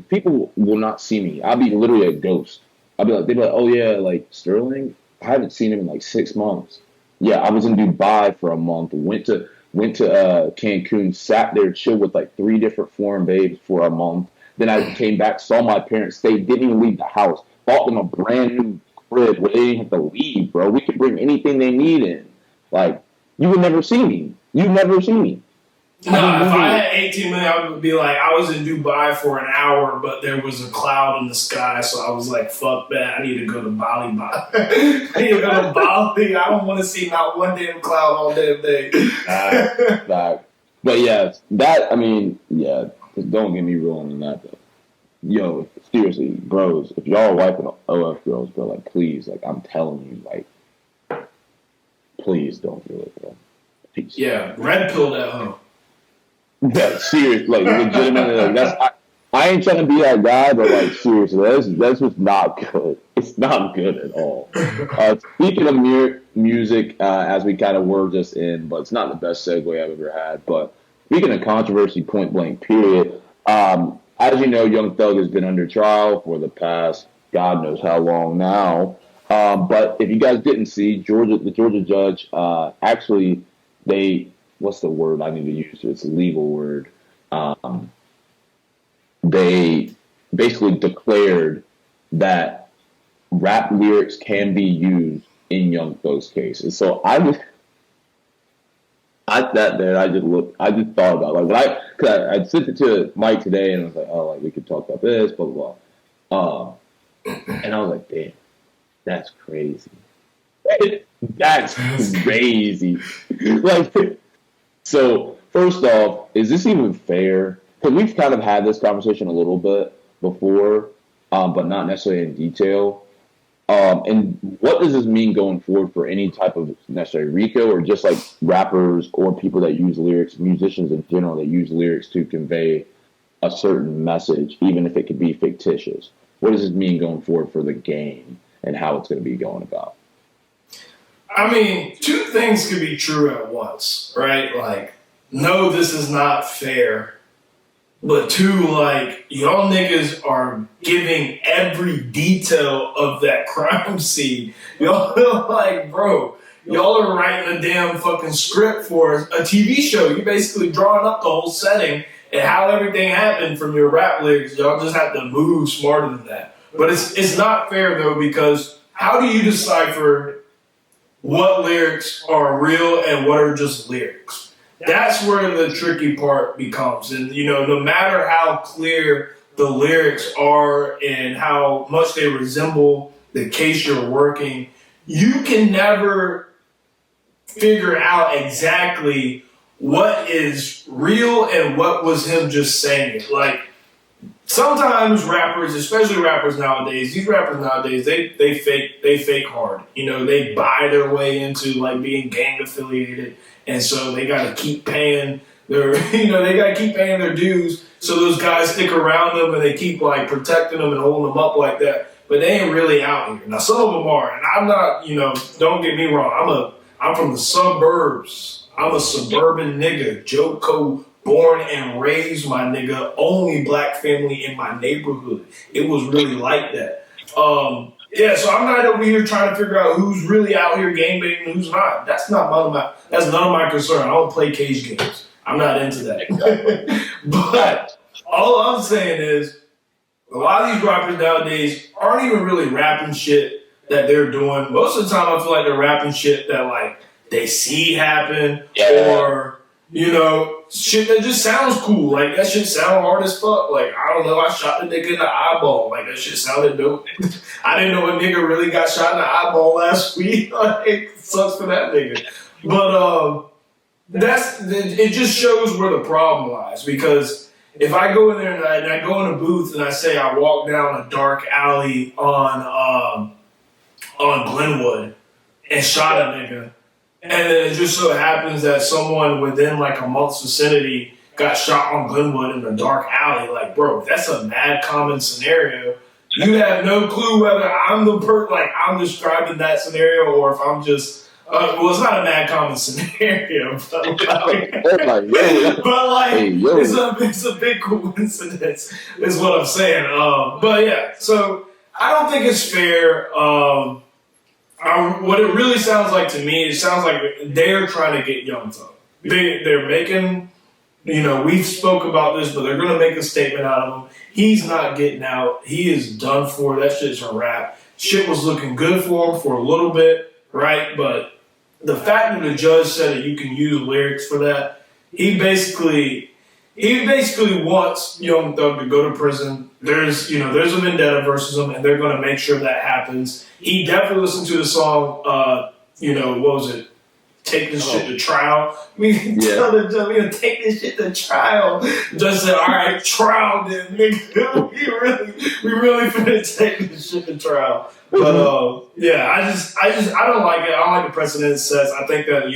people will not see me. I'll be literally a ghost. They'll be like, oh yeah, like Sterling, I haven't seen him in like 6 months. Yeah, I was in Dubai for a month. Went to Cancun, sat there, chilled with like 3 different foreign babes for a month. Then I came back, saw my parents, stayed, didn't even leave the house, bought them a brand new crib where they didn't have to leave, bro. We could bring anything they need in. Like, you would never see me. You'd never see me. No, if I had 18 million, I would be like, I was in Dubai for an hour, but there was a cloud in the sky, so I was like, fuck that, I need to go to Bali. I need to go to Bali. I don't want to see not one damn cloud all damn day. But yeah, that, I mean, yeah, don't get me wrong on that, though. Yo, seriously, bros, if y'all are wiping OF girls, bro, like, please, like, I'm telling you, like, please don't do it, bro. Peace. Yeah, red pill that hoe. Yeah, seriously, like, legitimately, like, I ain't trying to be that guy, but, like, seriously, that's just not good. It's not good at all. Speaking of music, as we kind of were just in, but it's not the best segue I've ever had, but speaking of controversy, point blank, period, as you know, Young Thug has been under trial for the past God knows how long now. But if you guys didn't see, the Georgia judge, actually, what's the word I need to use? It's a legal word. They basically declared that rap lyrics can be used in Young Thug's case. And so I sat there and I just thought about it. Like, cause I sent it to Mike today and I was like, oh, like, we could talk about this, blah, blah, blah. And I was like, damn, that's crazy. That's crazy. Like, so first off, is this even fair? Because we've kind of had this conversation a little bit before, but not necessarily in detail. And what does this mean going forward for any type of necessary RICO or just like rappers or people that use lyrics, musicians in general that use lyrics to convey a certain message, even if it could be fictitious? What does this mean going forward for the game and how it's going to be going about? I mean, 2 things could be true at once, right? Like, no, this is not fair. But 2, like, y'all niggas are giving every detail of that crime scene. Y'all like, bro, y'all are writing a damn fucking script for a TV show. You're basically drawing up the whole setting and how everything happened from your rap lyrics. Y'all just have to move smarter than that. But it's not fair, though, because how do you decipher what lyrics are real and what are just lyrics? That's where the tricky part becomes. And, you know, no matter how clear the lyrics are and how much they resemble the case you're working, you can never figure out exactly what is real and what was him just saying it. Like, sometimes rappers, especially rappers nowadays, they fake hard. You know, they buy their way into like being gang affiliated, and so they gotta keep paying their dues. So those guys stick around them and they keep like protecting them and holding them up like that. But they ain't really out here. Now some of them are, and I'm not. You know, don't get me wrong. I'm from the suburbs. I'm a suburban nigga. Joko. Born and raised, my nigga, only black family in my neighborhood. It was really like that. Yeah, so I'm not over here trying to figure out who's really out here gangbanging and who's not. That's none of my concern. I don't play cage games. I'm not into that. But all I'm saying is, a lot of these rappers nowadays aren't even really rapping shit that they're doing. Most of the time, I feel like they're rapping shit that like they see happen or shit that just sounds cool. Like, that shit sound hard as fuck. Like, I don't know, I shot the nigga in the eyeball. Like, that shit sounded dope. I didn't know a nigga really got shot in the eyeball last week. Like, sucks for that nigga. But it just shows where the problem lies. Because if I go in there and I go in a booth and I say I walk down a dark alley on Glenwood and shot a nigga, and then it just so happens that someone within like a month's vicinity got shot on Glenwood in a dark alley. Like, bro, that's a mad common scenario. You have no clue whether I'm I'm describing that scenario or if I'm just, it's not a mad common scenario, it's a big coincidence, is what I'm saying. But yeah, so I don't think it's fair. What it really sounds like to me, it sounds like they're trying to get Young Thug. They're making, we've spoke about this, but they're going to make a statement out of him. He's not getting out. He is done for. That shit's a wrap. Shit was looking good for him for a little bit, right? But the fact that the judge said that you can use lyrics for that, he basically wants Young Thug to go to prison. There's a vendetta versus him, and they're going to make sure that happens. He definitely listened to the song, what was it? Take this shit to trial. We can tell the judge, we're going to take this shit to trial. Judge said, all right, trial then, nigga. We really finna take this shit to trial. But, I don't like it. I don't like the precedent it sets. I think that,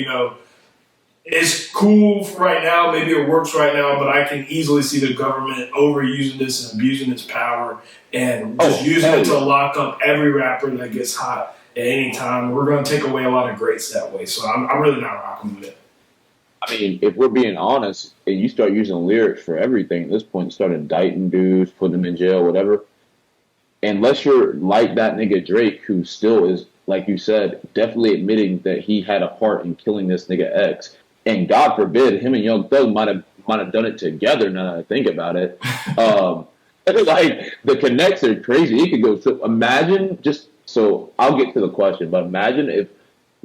it's cool right now. Maybe it works right now, but I can easily see the government overusing this and abusing its power and just using it to lock up every rapper that gets hot at any time. We're going to take away a lot of greats that way. So I'm really not rocking with it. I mean, if we're being honest, and you start using lyrics for everything at this point, start indicting dudes, putting them in jail, whatever, unless you're like that nigga Drake, who still is, like you said, definitely admitting that he had a part in killing this nigga X. And God forbid, him and Young Thug might have done it together. Now that I think about it, like the connects are crazy. He could go. So imagine so I'll get to the question, but imagine if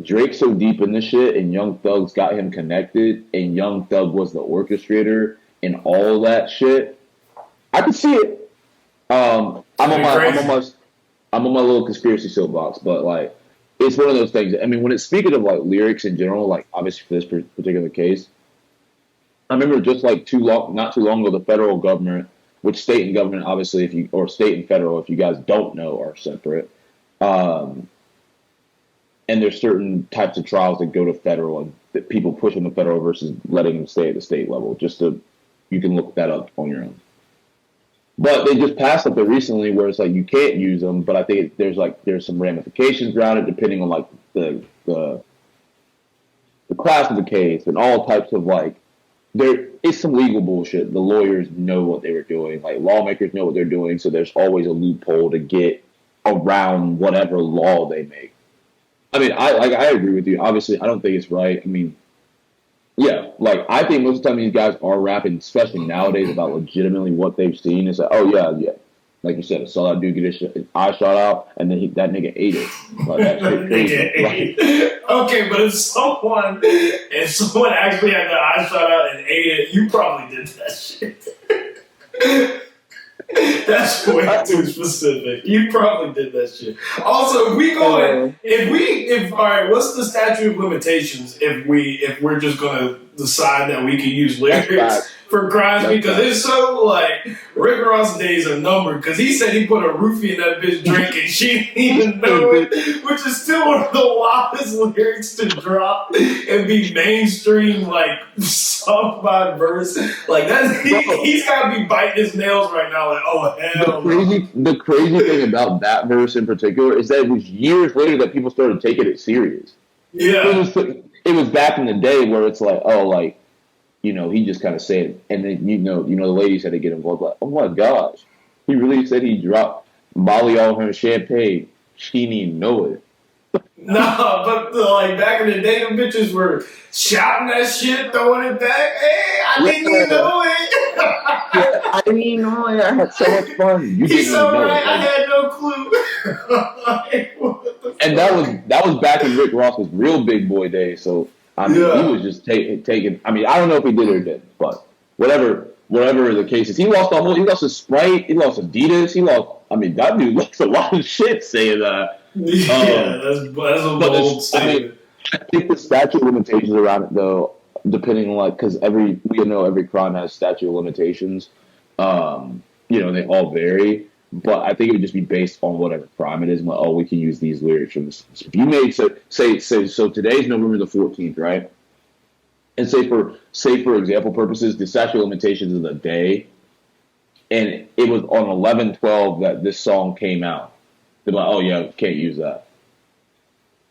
Drake's so deep in this shit and Young Thug's got him connected, and Young Thug was the orchestrator and all that shit. I could see it. I'm on my little conspiracy soapbox, but like. It's one of those things. I mean, when it's speaking of like lyrics in general, like obviously for this particular case, I remember just like not too long ago, the federal government, which state and government, obviously, or state and federal, if you guys don't know, are separate. And there's certain types of trials that go to federal and that people push on the federal versus letting them stay at the state level. You can look that up on your own. But they just passed something recently where it's like you can't use them, but I think there's some ramifications around it depending on like the class of the case and all types of like there is some legal bullshit. The lawyers know what they were doing, like lawmakers know what they're doing, so there's always a loophole to get around whatever law they make. I mean, I agree with you. Obviously, I don't think it's right. I mean, yeah, like I think most of the time these guys are rapping, especially nowadays, about legitimately what they've seen. It's like, oh yeah, like you said, I saw that dude get his eye shot out, and then that nigga ate it. Like, that shit crazy. Like, okay, but if someone actually had the eye shot out and ate it, you probably did that shit. That's way too specific. You probably did that shit. Also, all right, what's the statute of limitations if we're just gonna decide that we can use lyrics for crimes? Because it's so like Rick Ross' days are numbered. Because he said he put a roofie in that bitch drink and she didn't even know it, which is still one of the wildest lyrics to drop and be mainstream, like song by verse. Like he's got to be biting his nails right now. Like, oh hell. The crazy thing about that verse in particular is that it was years later that people started taking it serious. Yeah, it was back in the day where it's like, oh, like. He just kind of said it. And then, the ladies had to get involved. Like, oh my gosh. He really said he dropped Molly on her champagne. She didn't even know it. No, but like back in the day, them bitches were shouting that shit, throwing it back. Hey, I didn't even know it. Yeah, I didn't even know it. I had so much fun. He's so right. I had no clue. And that was back in Rick Ross's real big boy days. So I mean, he was just taking. I mean, I don't know if he did or didn't, but whatever the case is, he lost he lost his Sprite, he lost Adidas, he lost. I mean, that dude lost a lot of shit saying that. That's a bold statement. I think the statute of limitations around it, though, depending on because we know every crime has statute of limitations. They all vary, but I think it would just be based on whatever crime it is. Like, we can use these lyrics from this. If you made so today's November the 14th, right? And say for example purposes, the statute of limitations is a day, and it was on 11/12 that this song came out. They're like, oh yeah, can't use that.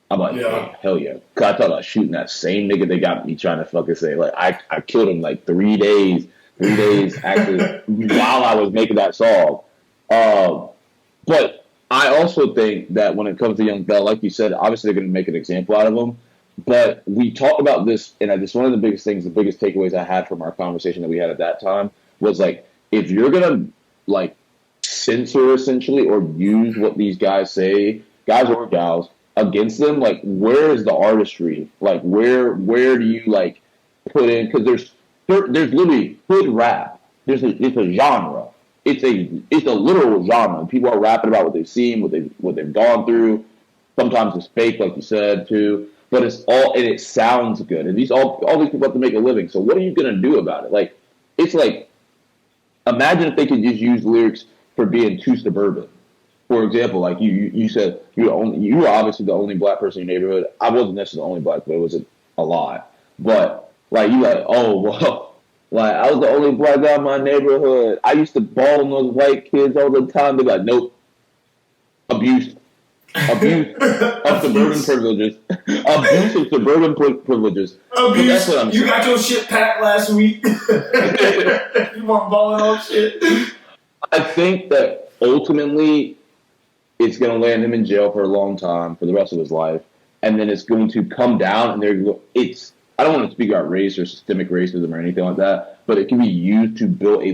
I'm like, hell yeah. Because I thought about shooting that same nigga they got me trying to fucking say. Like, I killed him like 3 days after while I was making that song. But I also think that when it comes to Young Bell, like you said, obviously they're going to make an example out of him. But we talked about this, and it's one of the biggest things, the biggest takeaways I had from our conversation that we had at that time was like, if you're going to like censor essentially or use what these guys say, guys or gals, against them, like, where is the artistry? Like, where do you like put in? Because there's literally hood rap. It's a genre. It's a literal genre. People are rapping about what they've seen, what they've gone through. Sometimes it's fake, like you said too. But it's all, and it sounds good. And all these people have to make a living. So what are you gonna do about it? Like, it's like, imagine if they could just use lyrics for being too suburban. For example, like you said, you were obviously the only black person in your neighborhood. I wasn't necessarily the only black, but it wasn't a lot. But like you like, oh well, like I was the only black guy in my neighborhood. I used to ball on those white kids all the time. They're like, nope, abuse of suburban privileges, abuse of suburban privileges. Abuse. That's what I'm saying. You got your shit packed last week. You want balling on shit. I think that ultimately, it's going to land him in jail for a long time, for the rest of his life, and then it's going to come down, and I don't want to speak about race or systemic racism or anything like that, but it can be used to build a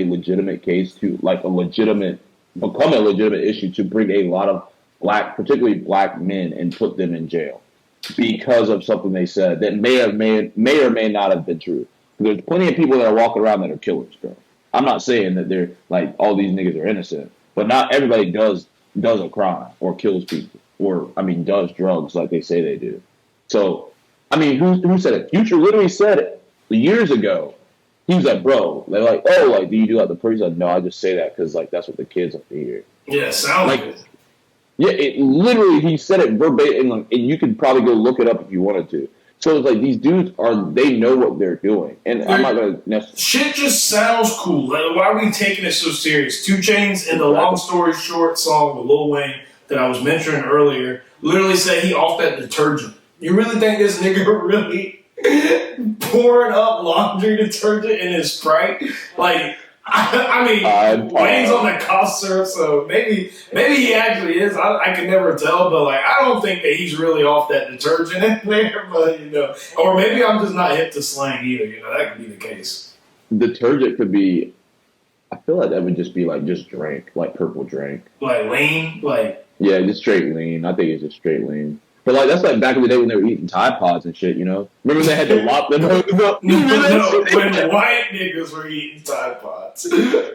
legitimate case to, like, become a legitimate issue to bring a lot of particularly black men and put them in jail because of something they said that may or may not have been true. There's plenty of people that are walking around that are killers, bro. I'm not saying that they're, like, all these niggas are innocent, but not everybody does a crime or kills people or, does drugs like they say they do. So, who said it? Future literally said it years ago. He was like, bro, they're like, oh, like, do you do like the person? Like, no, I just say that because, like, that's what the kids have to hear. Yeah, sounds like, good. Yeah, it literally, he said it verbatim, and you could probably go look it up if you wanted to. So it's like these dudes they know what they're doing. And I'm not going to necessarily. Shit just sounds cool. Like, why are we taking it so serious? 2 Chainz in the Long Story Short song with Lil Wayne that I was mentioning earlier literally said he off that detergent. You really think this nigga really pouring up laundry detergent in his Sprite? Like, Wayne's on the cough syrup, so maybe he actually is. I can never tell, but like I don't think that he's really off that detergent in there. But or maybe I'm just not hip to slang either. That could be the case. Detergent could be. I feel like that would just be like just drink, like purple drink, like lean, like yeah, just straight lean. I think it's just straight lean. But like that's like back in the day when they were eating Tide Pods and shit, Remember they had to lop them up? No, when white niggas were eating Tide Pods.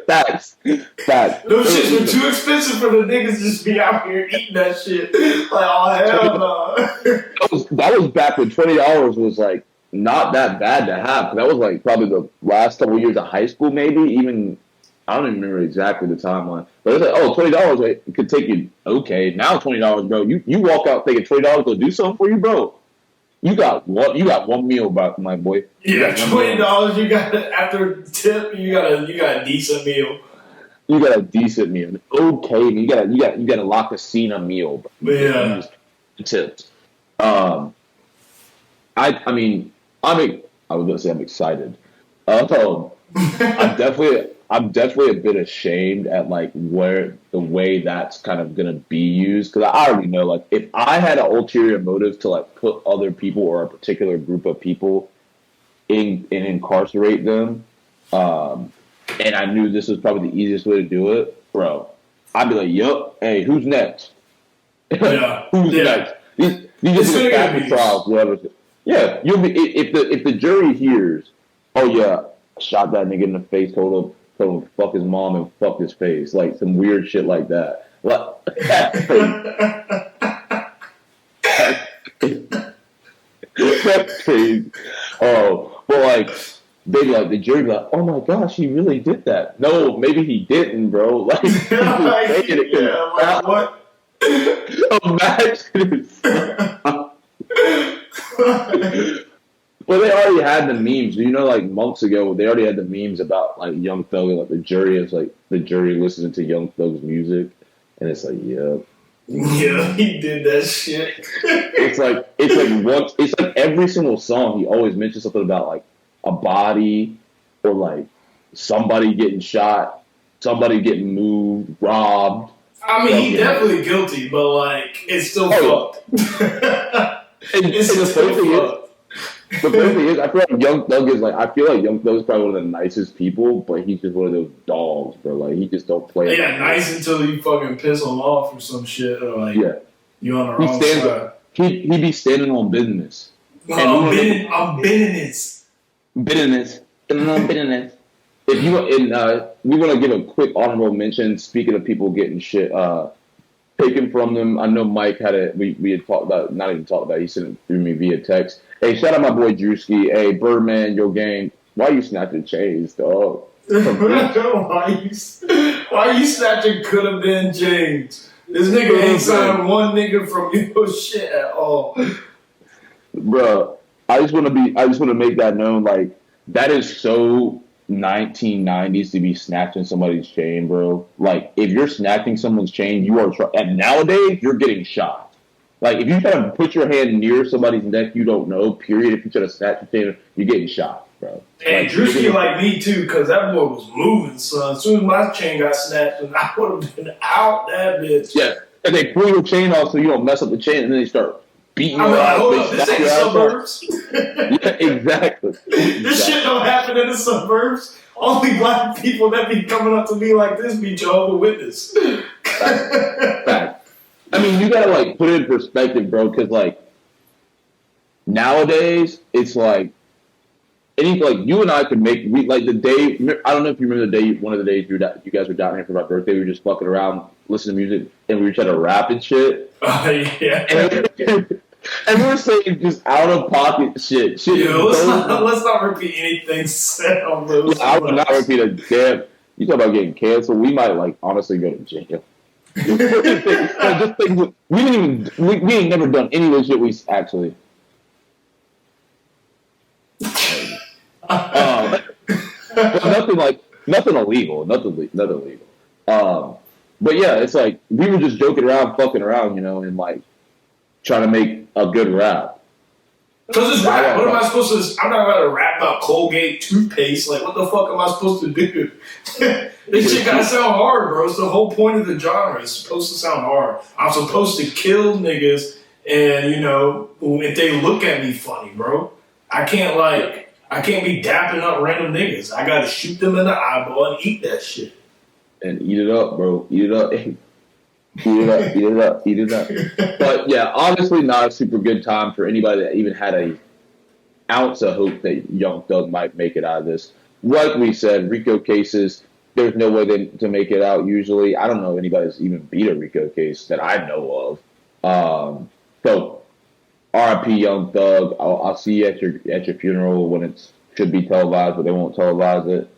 Facts. Those shits were too expensive for the niggas to just be out here eating that shit. Like, oh hell no. That was back when $20 was like not that bad to have. That was like probably the last couple of years of high school, maybe even. I don't even remember exactly the timeline, but it's like, oh, $20, it could take you, okay, now $20, bro. You walk out thinking $20 will do something for you, bro. You got one meal, my boy. Yeah, $20, you got, after tip, you got a decent meal. You got a decent meal. Okay, you got a La Casina meal, bro. Yeah. Tips. I was gonna say I'm excited. I'm definitely a bit ashamed at like where the way that's kind of gonna be used, because I already know, like, if I had an ulterior motive to like put other people or a particular group of people in and incarcerate them, and I knew this was probably the easiest way to do it, bro, I'd be like, yup, hey, who's next? Yeah. Who's next? These are the trials, whatever. Yeah, you'll be if the jury hears, oh yeah, I shot that nigga in the face, told him fuck his mom and fuck his face, like some weird shit like that. Like, that's crazy. That's crazy. Oh, but like they like the jury be like, oh my gosh, he really did that. No, maybe he didn't, bro. Like, he's just saying it yeah, like what? Imagine well, they already had the memes. You know, like months ago, they already had the memes about like Young Thug, like the jury is like the jury listening to Young Thug's music, and it's like, yeah, Yeah, he did that shit. it's like every single song he always mentions something about like a body or like somebody getting shot, somebody getting moved, robbed. I mean, he's definitely guilty, but like, it's still fucked. It's the still funny fucked. The funny thing is, I feel like Young Thug is like, I feel like Young Thug is probably one of the nicest people, but he's just one of those dogs, bro. Like, he just don't play. Yeah, nice until you fucking piss him off or some shit, or like, yeah, you on the wrong side. He be standing on business. I'm business. Business. If you we want to give a quick honorable mention. Speaking of people getting shit taken from them, I know Mike had it. We had talked about, not even talked about it, he sent it through me via text. Hey, shout out my boy Drewski. Hey, Birdman, your game. Why you snatching chains, dog? Why you snatching could have been James? This nigga ain't signed one nigga from your shit at all. Bro, I just want to make that known. Like, that is so 1990s to be snatching somebody's chain, bro. Like, if you're snatching someone's chain, you are and nowadays you're getting shot. Like, if you try to put your hand near somebody's neck you don't know, period, if you try to snatch your chain, you're getting shot, bro. And like, Drewski like me too, because that boy was moving, son. As soon as my chain got snatched, I would have been out that bitch. Yeah, and they pull your chain off so you don't mess up the chain, and then they start beating you like, hold up, this ain't the suburbs. Yeah, exactly. This shit don't happen in the suburbs. Only black people that be coming up to me like this be Jehovah's Witness. Fact. I mean, you gotta like put it in perspective, bro, because like nowadays it's like you and I could make like the day. I don't know if you remember the day, one of the days you guys were down here for my birthday. We were just fucking around, listening to music, and we were trying to rap and shit. Yeah. And we're saying just out of pocket shit. Yo, let's not repeat anything said on those. I would not repeat a damn. You talk about getting canceled. We might like honestly go to jail. Just things we ain't never done any of this shit. We actually. Nothing illegal. Nothing illegal. But yeah, it's like we were just joking around, fucking around, you know, and like trying to make a good rap. Because it's rap. What am I supposed to? I'm not about to rap about Colgate toothpaste. Like, what the fuck am I supposed to do? This shit gotta sound hard, bro. It's the whole point of the genre. It's supposed to sound hard. I'm supposed to kill niggas, and you know, if they look at me funny, bro, I can't be dapping up random niggas. I gotta shoot them in the eyeball and eat that shit. And eat it up, bro. Eat it up. Eat it up. But yeah, honestly, not a super good time for anybody that even had a ounce of hope that Young Thug might make it out of this. Like we said, RICO cases, there's no way to make it out usually. I don't know anybody that's even beat a RICO case that I know of. So RIP Young Thug. I'll see you at your funeral when it should be televised, but they won't televise it.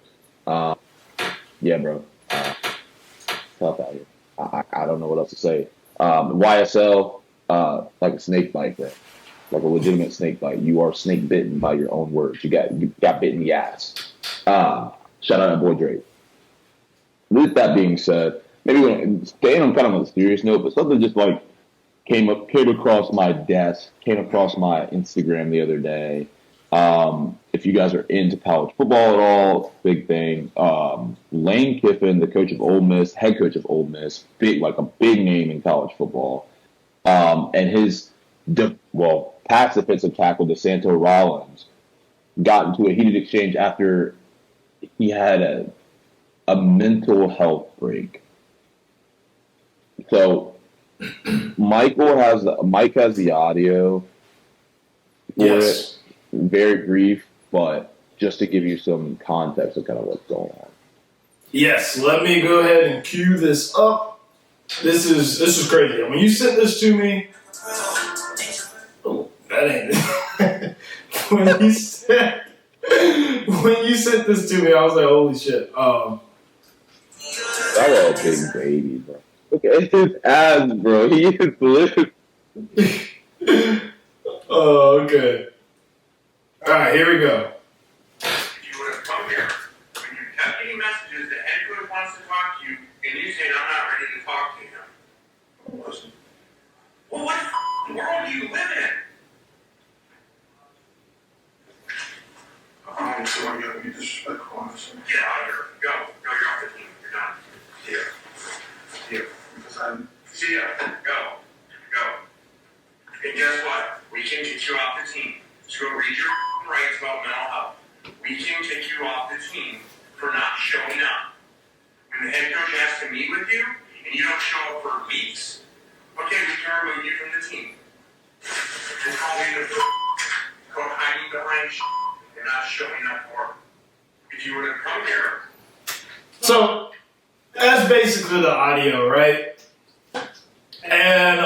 Yeah, bro. Tough out here. I don't know what else to say. YSL, like a snake bite, bro. Like a legitimate snake bite. You are snake bitten by your own words. You got bit in the ass. Shout out to boy Drake. With that being said, maybe staying on kind of a serious note, but something just like came across my desk, came across my Instagram the other day. If you guys are into college football at all, big thing. Lane Kiffin, the coach of Ole Miss, head coach of Ole Miss, a big name in college football. And his past defensive tackle, DeSanto Rollins, got into a heated exchange after he had a mental health break. So Mike has the audio. for Yes. it. Very brief, but just to give you some context of kind of what's going on. Yes, let me go ahead and cue this up. This is crazy. When you sent this to me, oh, that ain't it. when you sent this to me, I was like, holy shit. That was a big baby, bro. Look at his ass, bro. He is blue. Oh, okay. All right, here we go. If you would have come here, when you kept getting messages that head coach wants to talk to you, and you said, I'm not ready to talk to him. Listen. Well, what the world do you live in? So I'm going to be disrespectful, honestly. Get out of here. Go. Go, you're off the team. You're done. See ya. See ya. Because see ya. Go. Go. And guess what? We can kick you off the team. So go read your rights about mental health. We can kick you off the team for not showing up. When the head coach has to meet with you and you don't show up for weeks, okay, we can remove you from the team. We'll call you the for hiding behind and not showing up for him. If you were to come here. So that's basically the audio, right? And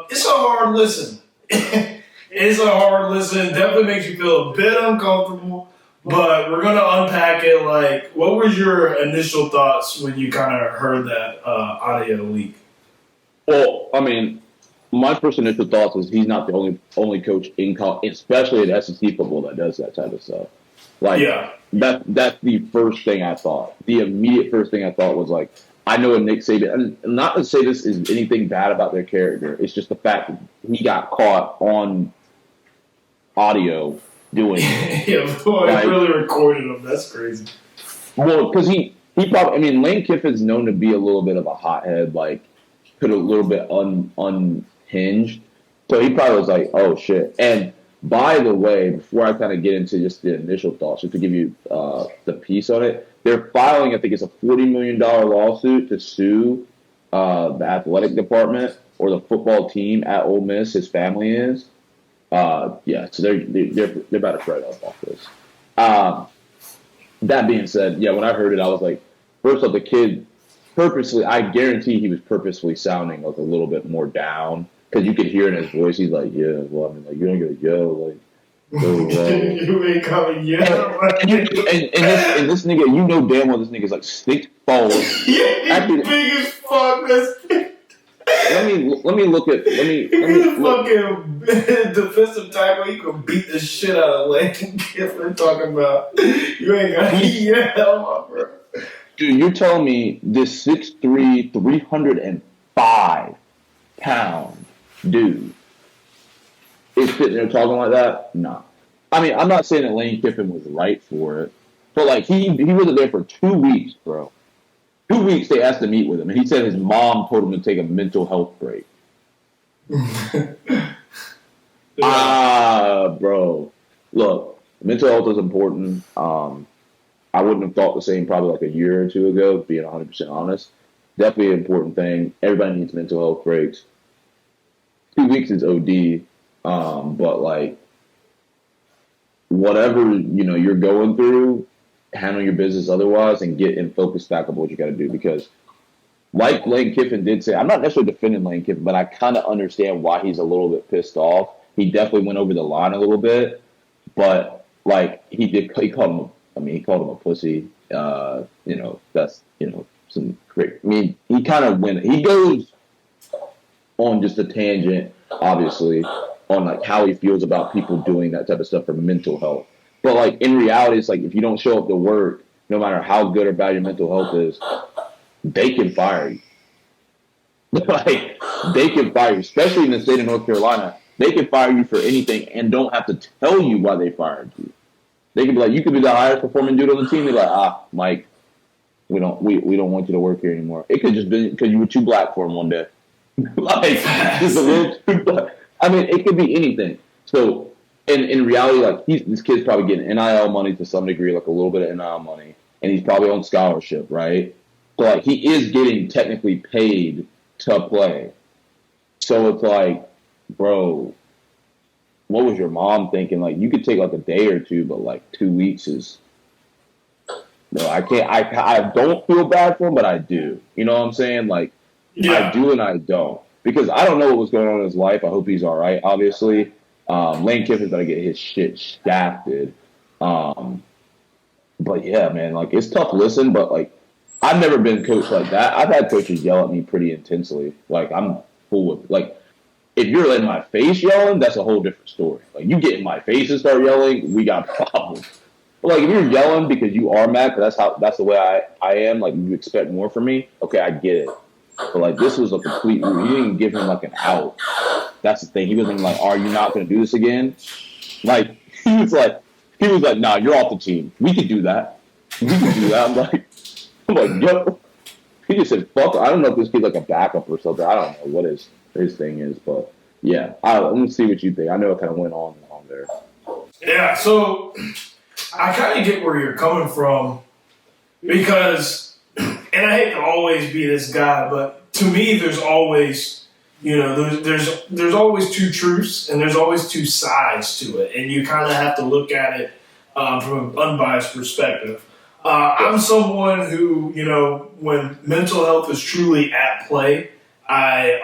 it's a hard listen. It's a hard listen. Definitely makes you feel a bit uncomfortable. But we're gonna unpack it. Like, what were your initial thoughts when you kind of heard that audio leak? Well, I mean, my first initial thoughts was he's not the only coach in college, especially in SEC football, that does that type of stuff. Like, Yeah. that's the first thing I thought. The immediate first thing I thought was like, I know a Nick Saban, and not to say this is anything bad about their character. It's just the fact that he got caught on audio doing it. Yeah, boy, I really recorded him. That's crazy. Well, because he probably, I mean, Lane Kiffin's known to be a little bit of a hothead, like, put a little bit unhinged. So he probably was like, oh, shit. And by the way, before I kind of get into just the initial thoughts, just to give you the piece on it, they're filing, I think it's a $40 million lawsuit to sue the athletic department or the football team at Ole Miss, his family is. Yeah, so they're about to write up off this. That being said, yeah, when I heard it, I was like, first off, the kid purposely, I guarantee he was purposely sounding like a little bit more down because you could hear in his voice, he's like, yeah, well, I mean, like, you don't get to yell, like, you ain't coming yet. And this nigga, you know damn well this nigga's like 6'4". Yeah, actually, big as fuck. Let me look at He's a fucking defensive tackle. You can beat the shit out of Lane Kiffin talking about you ain't got yell, bro. Dude, you're telling me this 6'3", 305-pound dude is sitting there talking like that? No. I mean, I'm not saying that Lane Kiffin was right for it, but like he wasn't there for 2 weeks, bro. 2 weeks they asked to meet with him, and he said his mom told him to take a mental health break. Bro. Look, mental health is important. I wouldn't have thought the same probably like a year or two ago, being 100% honest. Definitely an important thing. Everybody needs mental health breaks. 2 weeks is OD, but like whatever you're going through, handle your business otherwise and get in focus back on what you got to do. Because like Lane Kiffin did say, I'm not necessarily defending Lane Kiffin, but I kind of understand why he's a little bit pissed off. He definitely went over the line a little bit, but like he called him a pussy. That's some great. I mean, he kind of he goes on just a tangent, obviously, on like how he feels about people doing that type of stuff for mental health. But like in reality, it's like if you don't show up to work, no matter how good or bad your mental health is, they can fire you. Like they can fire you, especially in the state of North Carolina. They can fire you for anything and don't have to tell you why they fired you. They can be like, you could be the highest performing dude on the team. They're like, Mike, we don't want you to work here anymore. It could just be because you were too black for him one day. Like just a little too black. I mean, it could be anything. So, in reality, like this kid's probably getting NIL money to some degree, like a little bit of NIL money, and he's probably on scholarship, right? So, like, he is getting technically paid to play. So it's like, bro, what was your mom thinking? Like, you could take like a day or two, but like 2 weeks is. No, I can't. I don't feel bad for him, but I do. You know what I'm saying? Like, I do and I don't because I don't know what was going on in his life. I hope he's all right. Obviously, Lane Kiffin's gonna get his shit shafted. But yeah, man, like it's tough to listen, but like I've never been coached like that. I've had coaches yell at me pretty intensely. Like I'm full with like if you're in my face yelling, that's a whole different story. Like you get in my face and start yelling, we got problems. But like if you're yelling because you are mad, because that's the way I am. Like you expect more from me. Okay, I get it. But like this was a complete. You didn't even give him like an out. That's the thing. He wasn't like, "Are you not going to do this again?" Like he was like, "Nah, you're off the team. We could do that. We could do that." I'm like, yo. He just said, "Fuck." I don't know if this kid's like a backup or something. I don't know what his thing is, but yeah. Let me see what you think. I know it kind of went on there. Yeah. So I kind of get where you're coming from because, and I hate to always be this guy, but to me, there's always, there's always two truths and there's always two sides to it, and you kind of have to look at it from an unbiased perspective. I'm someone who, when mental health is truly at play, I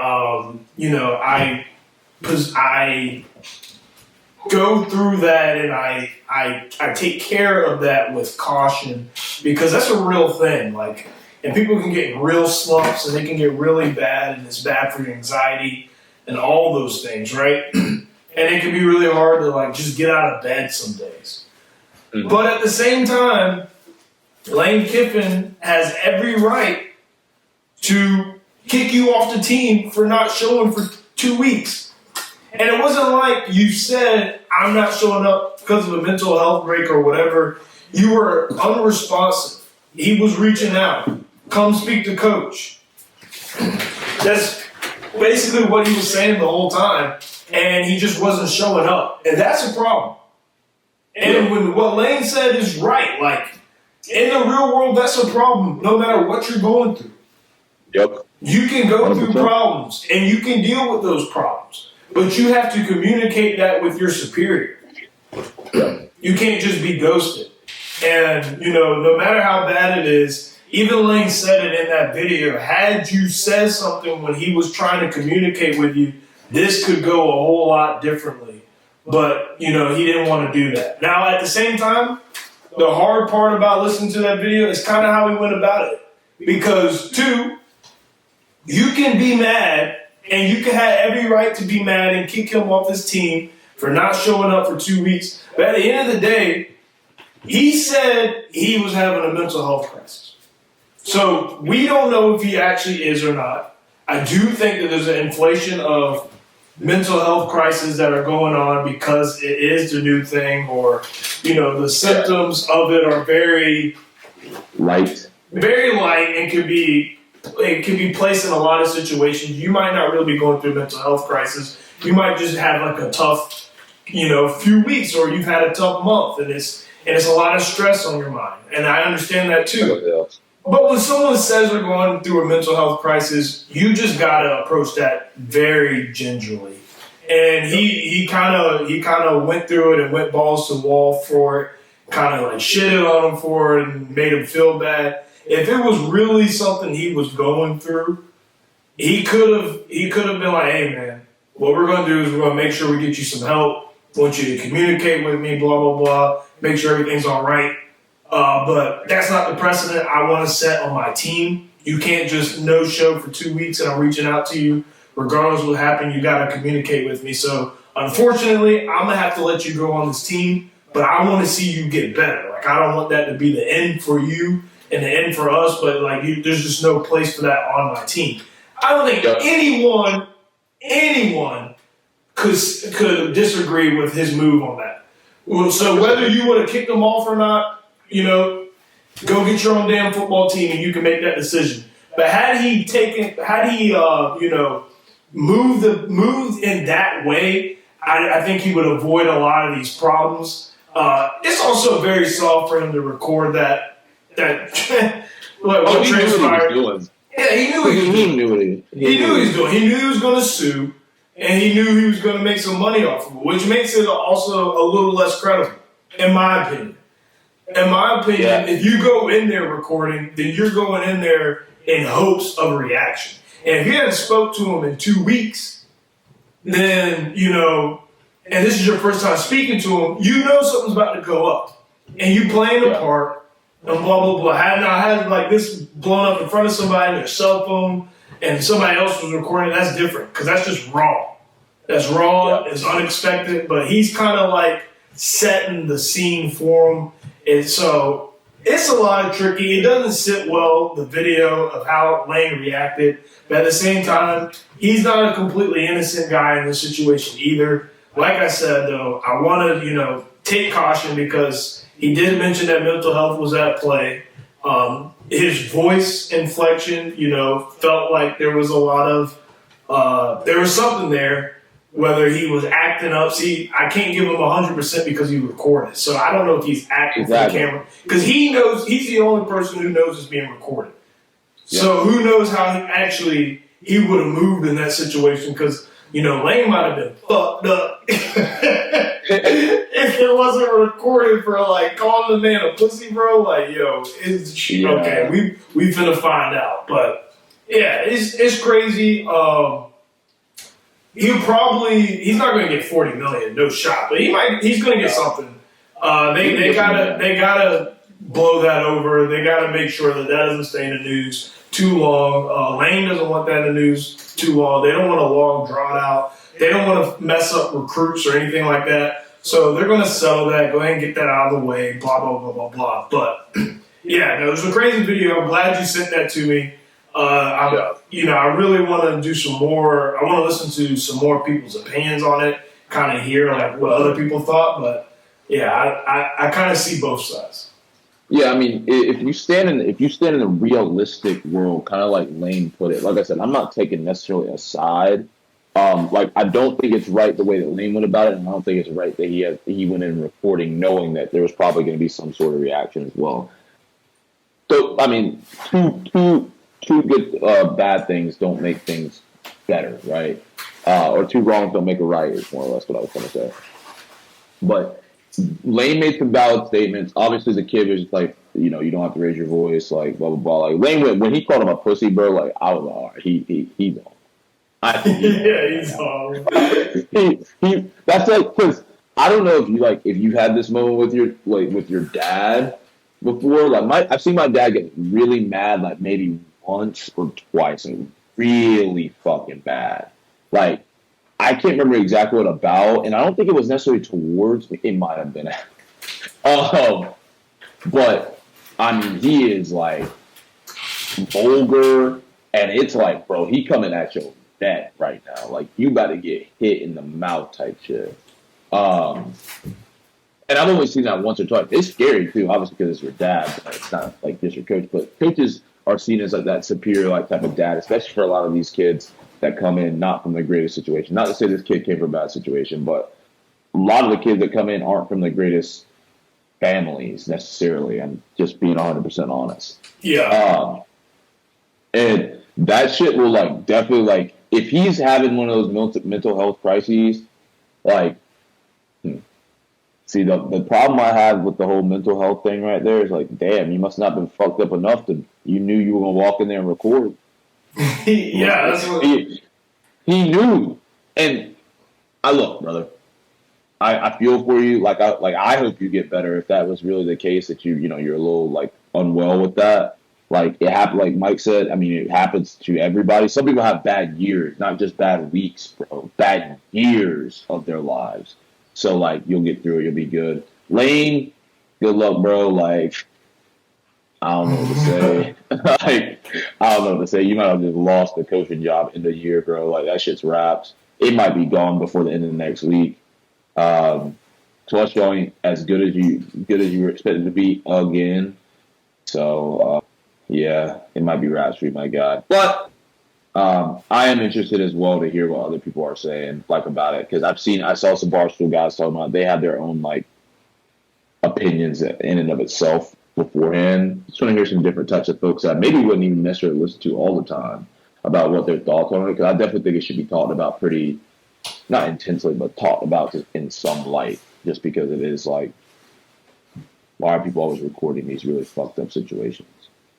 go through that and I take care of that with caution because that's a real thing. Like, and people can get in real slumps and they can get really bad and it's bad for your anxiety and all those things, right? And it can be really hard to like just get out of bed some days. Mm-hmm. But at the same time, Lane Kiffin has every right to kick you off the team for not showing for 2 weeks. And it wasn't like you said, I'm not showing up because of a mental health break or whatever. You were unresponsive. He was reaching out. Come speak to coach. That's basically what he was saying the whole time. And he just wasn't showing up. And that's a problem. And when what Lane said is right, like, in the real world, that's a problem, no matter what you're going through. Yep. You can go through problems, and you can deal with those problems. But you have to communicate that with your superior. Yep. You can't just be ghosted. And, no matter how bad it is, even Lane said it in that video, had you said something when he was trying to communicate with you, this could go a whole lot differently. But, he didn't want to do that. Now, at the same time, the hard part about listening to that video is kind of how he went about it. Because, two, you can be mad, and you can have every right to be mad and kick him off his team for not showing up for 2 weeks. But at the end of the day, he said he was having a mental health crisis. So we don't know if he actually is or not. I do think that there's an inflation of mental health crises that are going on because it is the new thing, or the symptoms of it are very light, and can be placed in a lot of situations. You might not really be going through a mental health crisis. You might just have like a tough few weeks, or you've had a tough month, and it's a lot of stress on your mind, and I understand that too. But when someone says they're going through a mental health crisis, you just gotta approach that very gingerly. And he kind of went through it and went balls to the wall for it, kind of like shitted on him for it and made him feel bad. If it was really something he was going through, he could have been like, "Hey man, what we're gonna do is we're gonna make sure we get you some help. I want you to communicate with me, blah blah blah. Make sure everything's all right." But that's not the precedent I want to set on my team. You can't just no show for 2 weeks and I'm reaching out to you. Regardless of what happened, you got to communicate with me. So, unfortunately, I'm going to have to let you go on this team, but I want to see you get better. Like, I don't want that to be the end for you and the end for us, but, like, there's just no place for that on my team. I don't think anyone could disagree with his move on that. So, whether you would have kicked him off or not, go get your own damn football team and you can make that decision. But had he moved in that way, I think he would avoid a lot of these problems. It's also very soft for him to record that what transpired. Yeah, he knew what he was doing. He knew he was doing. He knew he was going to sue, and he knew he was going to make some money off of it, which makes it also a little less credible, in my opinion. In my opinion, if you go in there recording, then you're going in there in hopes of a reaction. And if you hadn't spoke to him in 2 weeks, then, you know, and this is your first time speaking to him, you know something's about to go up. And you playing a part, and blah, blah, blah. Had like this blown up in front of somebody on their cell phone, and somebody else was recording, that's different, because that's just raw. That's raw, it's unexpected, but he's kind of like setting the scene for him. And so it's a lot of tricky. It doesn't sit well, the video of how Lane reacted. But at the same time, he's not a completely innocent guy in this situation either. Like I said, though, I want to, you know, take caution because he did mention that mental health was at play. His voice inflection, you know, felt like there was a lot of, there was something there. Whether he was acting up, see, I can't give him 100% because he recorded. So I don't know if he's acting for the camera because he knows he's the only person who knows it's being recorded. Yeah. So who knows how he would have moved in that situation? Because you know Lane might have been fucked up if it wasn't recorded for like calling the man a pussy, bro. Like yo, okay, we finna find out. But yeah, it's crazy. He's not going to get $40 million, no shot, but he's going to get something. They gotta blow that over. They gotta make sure that doesn't stay in the news too long. Lane doesn't want that in the news too long. They don't want a long drawn out. They don't want to mess up recruits or anything like that. So they're going to settle that. Go ahead and get that out of the way. Blah blah blah blah blah. But yeah, no, it was a crazy video. I'm glad you sent that to me. I really want to do some more. I want to listen to some more people's opinions on it, kind of hear like what other people thought. But yeah, I kind of see both sides. Yeah, I mean, if you stand in a realistic world, kind of like Lane put it. Like I said, I'm not taking necessarily a side. Like I don't think it's right the way that Lane went about it, and I don't think it's right that he went in recording knowing that there was probably going to be some sort of reaction as well. So I mean, two good bad things don't make things better, right? Or two wrongs don't make a right is more or less what I was going to say. But Lane made some valid statements. Obviously, the kid was just like, you know, you don't have to raise your voice, like blah blah blah. Like Lane, when he called him a pussy, bro, like I was like, all right, he's on. I think he's on. That's like because I don't know if you had this moment with your dad before. Like I've seen my dad get really mad, like maybe once or twice, and really fucking bad. Like I can't remember exactly what about, and I don't think it was necessarily towards me. It might have been, but I mean, he is like vulgar, and it's like, bro, he coming at your neck right now. Like you about to get hit in the mouth type shit. And I've only seen that once or twice. It's scary too, obviously because it's your dad. But it's not like just your coach, but coaches are seen as like that superior like type of dad, especially for a lot of these kids that come in not from the greatest situation. Not to say this kid came from a bad situation, but a lot of the kids that come in aren't from the greatest families necessarily. I'm just being 100% honest. Yeah. And that shit will like definitely like if he's having one of those mental health crises, like see the problem I have with the whole mental health thing right there is like, damn, you must not have been fucked up enough to you knew you were gonna walk in there and record. Yeah, that's what he knew. And I look, brother. I feel for you. Like I hope you get better if that was really the case that you're a little like unwell with that. Like it happened, like Mike said. I mean, it happens to everybody. Some people have bad years, not just bad weeks, bro. Bad years of their lives. So like you'll get through it. You'll be good. Lane, good luck, bro. Like I don't know what to say. I don't know what to say. You might have just lost the coaching job in the year, bro. Like that shit's wrapped. It might be gone before the end of the next week. Clutch ain't as good as you were expected to be again. So yeah, it might be wraps for you, my guy. But I am interested as well to hear what other people are saying like about it because I saw some Barstool guys talking about they have their own like opinions in and of itself beforehand. Just want to hear some different types of folks that maybe wouldn't even necessarily listen to all the time about what their thoughts on it because I definitely think it should be talked about pretty not intensely, but talked about in some light, just because it is like, why are people always recording these really fucked up situations?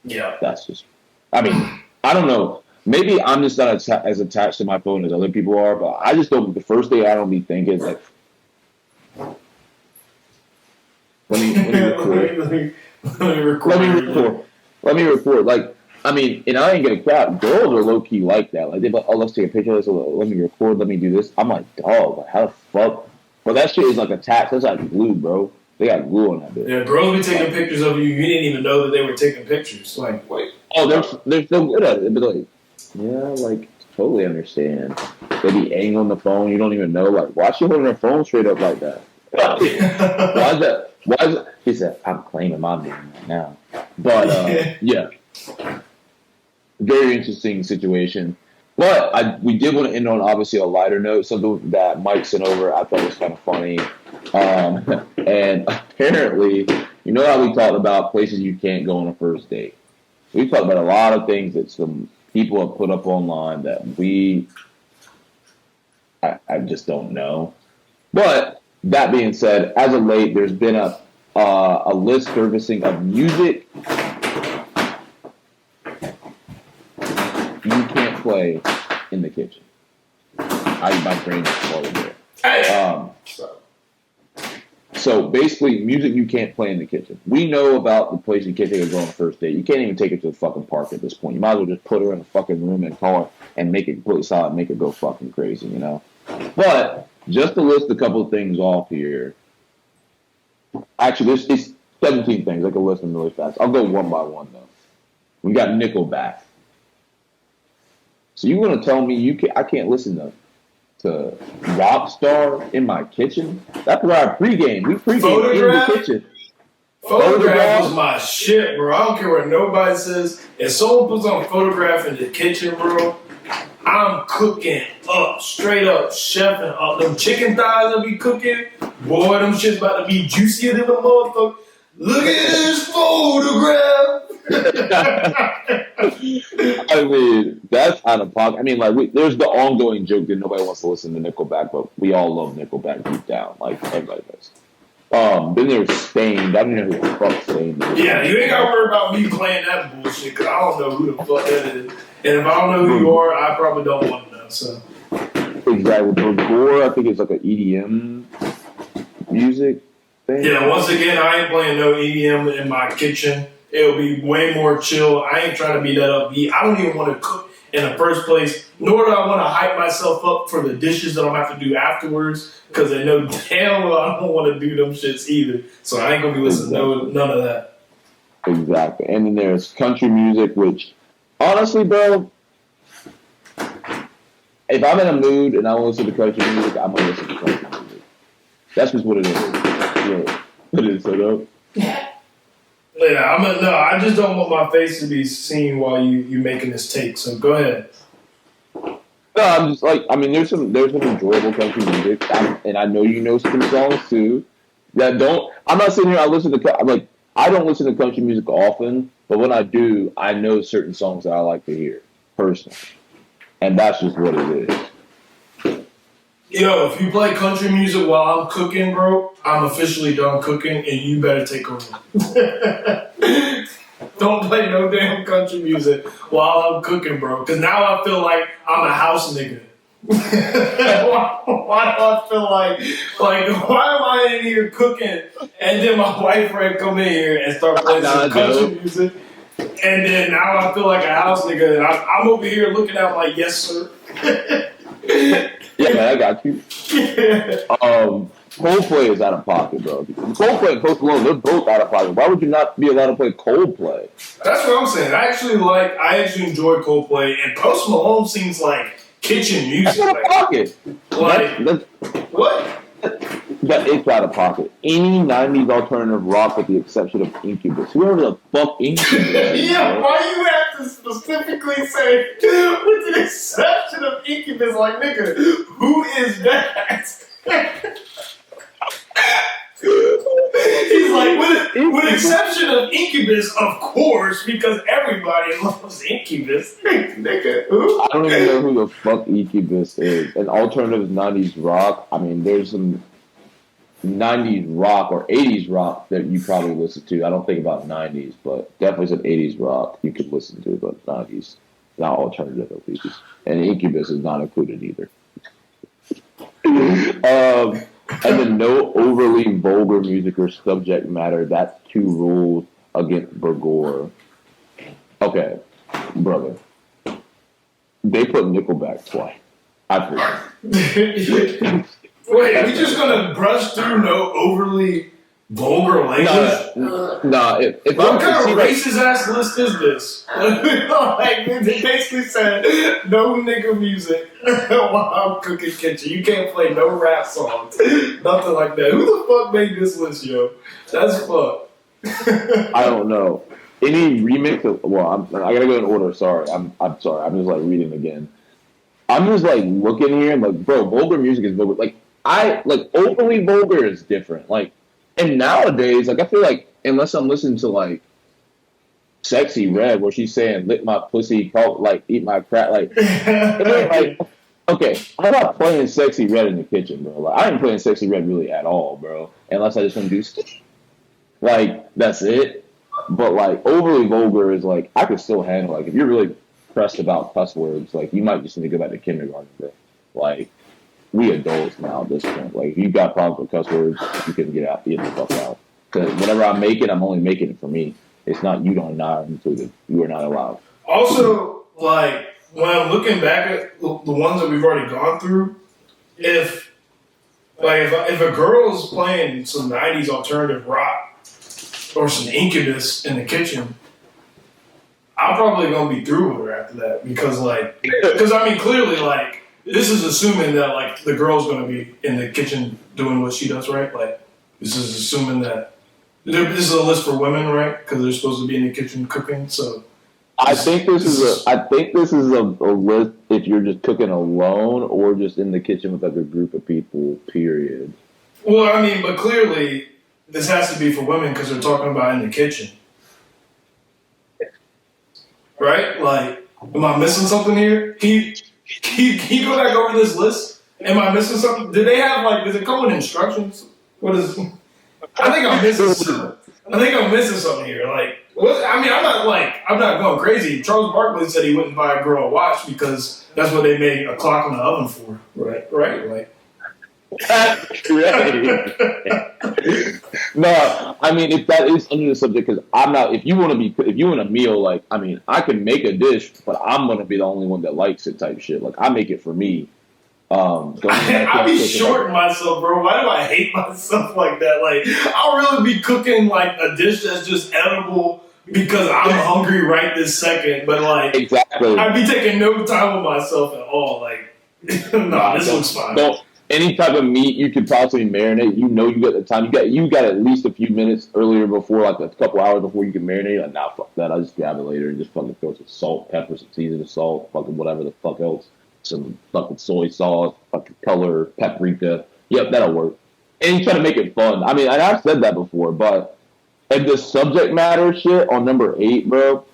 Yeah. That's just, I mean, I don't know. Maybe I'm just not as attached to my phone as other people are, but I just don't, the first thing I don't be thinking, like, let me record. Like, I mean, and I ain't gonna cap. Girls are low key like that. Like, they're like, oh, let's take a picture. Let me record. Let me do this. I'm like, dog, like, how the fuck? But that shit is like attached. That's like glue, bro. They got glue on that bitch. Yeah, girls be taking pictures of you. You didn't even know that they were taking pictures. Like, wait. Oh, they're so good at it. But like, yeah, like, totally understand. They be angling the phone. You don't even know. Like, why she holding her phone straight up like that? Why is that? Why is it? He said, I'm claiming my name right now. But, yeah. Very interesting situation. But we did want to end on, obviously, a lighter note. Something that Mike sent over I thought was kind of funny. And apparently, you know how we talked about places you can't go on a first date? We talked about a lot of things that some people have put up online that I just don't know. But that being said, as of late, there's been a list surfacing of music you can't play in the kitchen. My brain just exploded there. So basically, music you can't play in the kitchen. We know about the place you can't take a girl on a first date. You can't even take her to the fucking park at this point. You might as well just put her in a fucking room and call her and make it completely silent, make it go fucking crazy, you know? But just to list a couple of things off here. Actually, it's 17 things. I can list them really fast. I'll go one by one, though. We got Nickelback. So you want to tell me I can't listen to Rockstar in my kitchen? That's where I pregame. We pregame in the kitchen. Photograph was my shit, bro. I don't care what nobody says. If someone puts on Photograph in the kitchen, bro, I'm cooking up, straight up, chefing up. Them chicken thighs I be cooking, boy, them shit's about to be juicier than the motherfucker. Look at this photograph. I mean, that's out of pocket. I mean, like, there's the ongoing joke that nobody wants to listen to Nickelback, but we all love Nickelback deep down. Like, everybody does. Then there's Stained. I don't know who the fuck Stained is. Yeah, you ain't got to worry about me playing that bullshit, because I don't know who the fuck that is. And if I don't know who you are, I probably don't want to know, so. Exactly. Gore, I think it's like an EDM music thing. Yeah, once again, I ain't playing no EDM in my kitchen. It'll be way more chill. I ain't trying to be that upbeat. I don't even want to cook in the first place, nor do I want to hype myself up for the dishes that I'm going to have to do afterwards, because I know damn well I don't want to do them shits either. So I ain't going to be listening to none of that. Exactly. And then there's country music, which, honestly, bro, if I'm in a mood and I want to listen to country music, I'm going to listen to country music. That's just what it is. Yeah. It is so dope. Yeah, I just don't want my face to be seen while you making this take. So go ahead. No, I'm just like, I mean, there's some enjoyable country music, and I know you know some songs too that don't. I'm not sitting here. I don't listen to country music often, but when I do, I know certain songs that I like to hear personally, and that's just what it is. Yo, if you play country music while I'm cooking, bro, I'm officially done cooking, and you better take over. Don't play no damn country music while I'm cooking, bro, because now I feel like I'm a house nigga. Why do I feel like why am I in here cooking, and then my wife friend come in here and start playing some country music, and then now I feel like a house nigga, and I'm over here looking out like, yes, sir. Yeah, man, I got you. Coldplay is out of pocket, bro. Coldplay and Post Malone, they're both out of pocket. Why would you not be allowed to play Coldplay? That's what I'm saying. I actually enjoy Coldplay, and Post Malone seems like kitchen music. That's out of pocket. What? That it's out of pocket. Any 90s alternative rock with the exception of Incubus. Whoever the fuck Incubus is. Yeah, why you have to specifically say, with the exception of Incubus, like, nigga, who is that? He's like, with exception of Incubus, of course, because everybody loves Incubus. Nigga, who? I don't even know who the fuck Incubus is. An alternative 90s rock. I mean, there's some 90s rock or 80s rock that you probably listen to. I don't think about 90s, but definitely some 80s rock you could listen to, but 90s. Not alternative at least. And Incubus is not included either. And then no overly vulgar music or subject matter. That's 2 rules against Burgore. Okay, brother. They put Nickelback twice. I forgot. Wait, we just gonna brush through no overly vulgar language? Nah, if what I'm kind of racist ass list is this? Like, they basically said no nigga music while I'm cooking kitchen. You can't play no rap songs, nothing like that. Who the fuck made this list, yo? That's fuck. I don't know. Any remix of, well, I gotta go in order. Sorry, I'm sorry. I'm just like reading again. I'm just like looking here and like, bro, vulgar music is vulgar. Like overly vulgar is different. Like, and nowadays, like I feel like unless I'm listening to like Sexy Red, where she's saying "lick my pussy," like eat my crap, like, like, okay, I'm not playing Sexy Red in the kitchen, bro. Like, I ain't playing Sexy Red really at all, bro. Unless I just want to do stuff. Like, that's it. But like overly vulgar is like I could still handle. Like if you're really pressed about cuss words, like you might just need to go back to kindergarten, bro. Like we adults now at this point. Like if you got problems with cuss words, you can get the fuck out. Because whenever I make it, I'm only making it for me. It's not you don't not included. You are not allowed. Also, like when I'm looking back at the ones that we've already gone through, if a girl is playing some '90s alternative rock or some Incubus in the kitchen, I'm probably gonna be through with her after that because I mean clearly like this is assuming that like the girl's gonna be in the kitchen doing what she does, right? Like this is assuming that this is a list for women, right? Because they're supposed to be in the kitchen cooking. So I think this is a list if you're just cooking alone or just in the kitchen with like a group of people. Period. Well, I mean, but clearly this has to be for women because they're talking about in the kitchen. Right? Like, am I missing something here? Can you go back over this list? Am I missing something? Did they have, like, does it come with instructions? What is I think I'm missing something. I think I'm missing something here. Like, what? I mean, I'm not going crazy. Charles Barkley said he wouldn't buy a girl a watch because that's what they made a clock in the oven for. Right? Like, No, I mean if that is under the subject, because I'm not. If you want a meal, like I mean, I can make a dish, but I'm gonna be the only one that likes it, type shit. Like I make it for me. I be shorting myself, bro. Why do I hate myself like that? Like I'll really be cooking like a dish that's just edible because I'm hungry right this second. But like exactly, I'd be taking no time with myself at all. Like, nah, this looks fine. Any type of meat you could possibly marinate, you got the time. You got at least a few minutes earlier before, like a couple hours before you can marinate. Like, nah, fuck that. I'll just grab it later and just fucking throw some salt, pepper, some seasoning salt, fucking whatever the fuck else. Some fucking soy sauce, fucking color, paprika. Yep, that'll work. And you try to make it fun. I mean, and I've said that before, but and the subject matter shit on number 8, bro.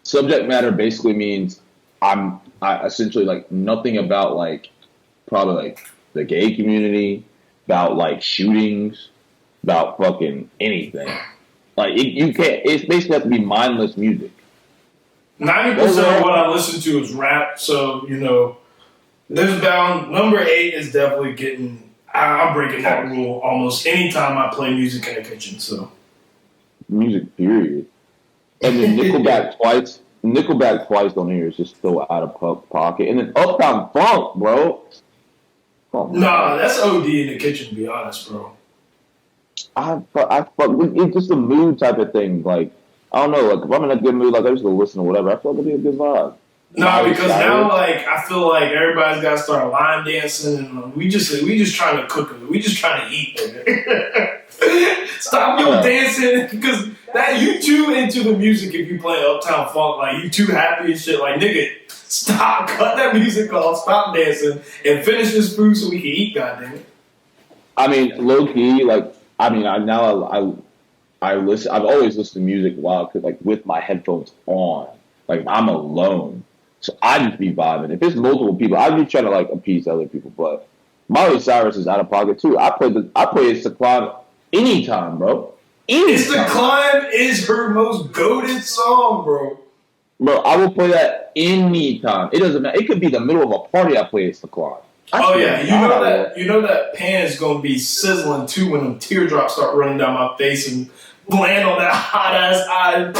Subject matter basically means I essentially like nothing about like probably like the gay community, about like shootings, about fucking anything. Like you can't. It's basically have to be mindless music. 90% of what I listen to is rap, so you know, there's bound. Number 8 is definitely getting. I'm breaking that rule almost anytime I play music in the kitchen. So music, period. And then Nickelback twice. Nickelback twice on here is just so out of pocket. And then Uptown Funk, bro. Oh, nah, that's OD in the kitchen. To be honest, bro. I fuck. It's just a mood type of thing. Like I don't know. Like if I'm in a good mood, like I just go listen or whatever. I feel like it'll be a good vibe. No, because now like I feel like everybody's got to start line dancing, and we just trying to cook. We just trying to eat. Stop your dancing because that you too into the music. If you play Uptown Funk, like you too happy and shit. Like nigga, stop, cut that music off, stop dancing, and finish this food so we can eat. Goddamn it. I mean, low key, like I mean, I listen. I've always listened to music while like with my headphones on. Like I'm alone, so I just be vibing. If it's multiple people, I be trying to like appease other people. But Miley Cyrus is out of pocket too. I play It's the Climb anytime, bro. It's the Climb is her most goated song, bro. Bro, I will play that anytime. It doesn't matter. It could be the middle of a party. I play It's the Climb. Oh yeah, you know that pan's gonna be sizzling too when them teardrops start running down my face and land on that hot ass eye.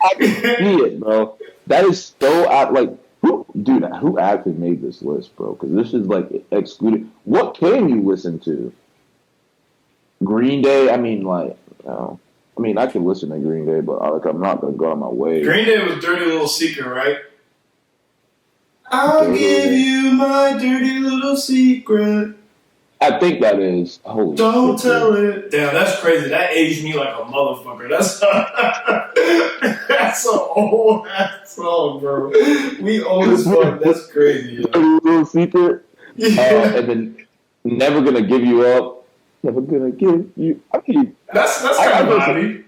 I can see it, bro. That is so like who actually made this list, bro? Because this is like excluded. What can you listen to? Green Day. I mean, like, I mean, I can listen to Green Day, but I'm not gonna go on my way. Green Day was Dirty Little Secret, right? I'll give you my dirty little secret. I think that is. Holy Don't shit, tell it. Damn, that's crazy. That aged me like a motherfucker. That's an old ass song, bro. We old as fuck. That's crazy. Yo. Little secret. Yeah. And then Never Gonna Give You Up. Never Gonna Give You. I mean, that's kind of vibey.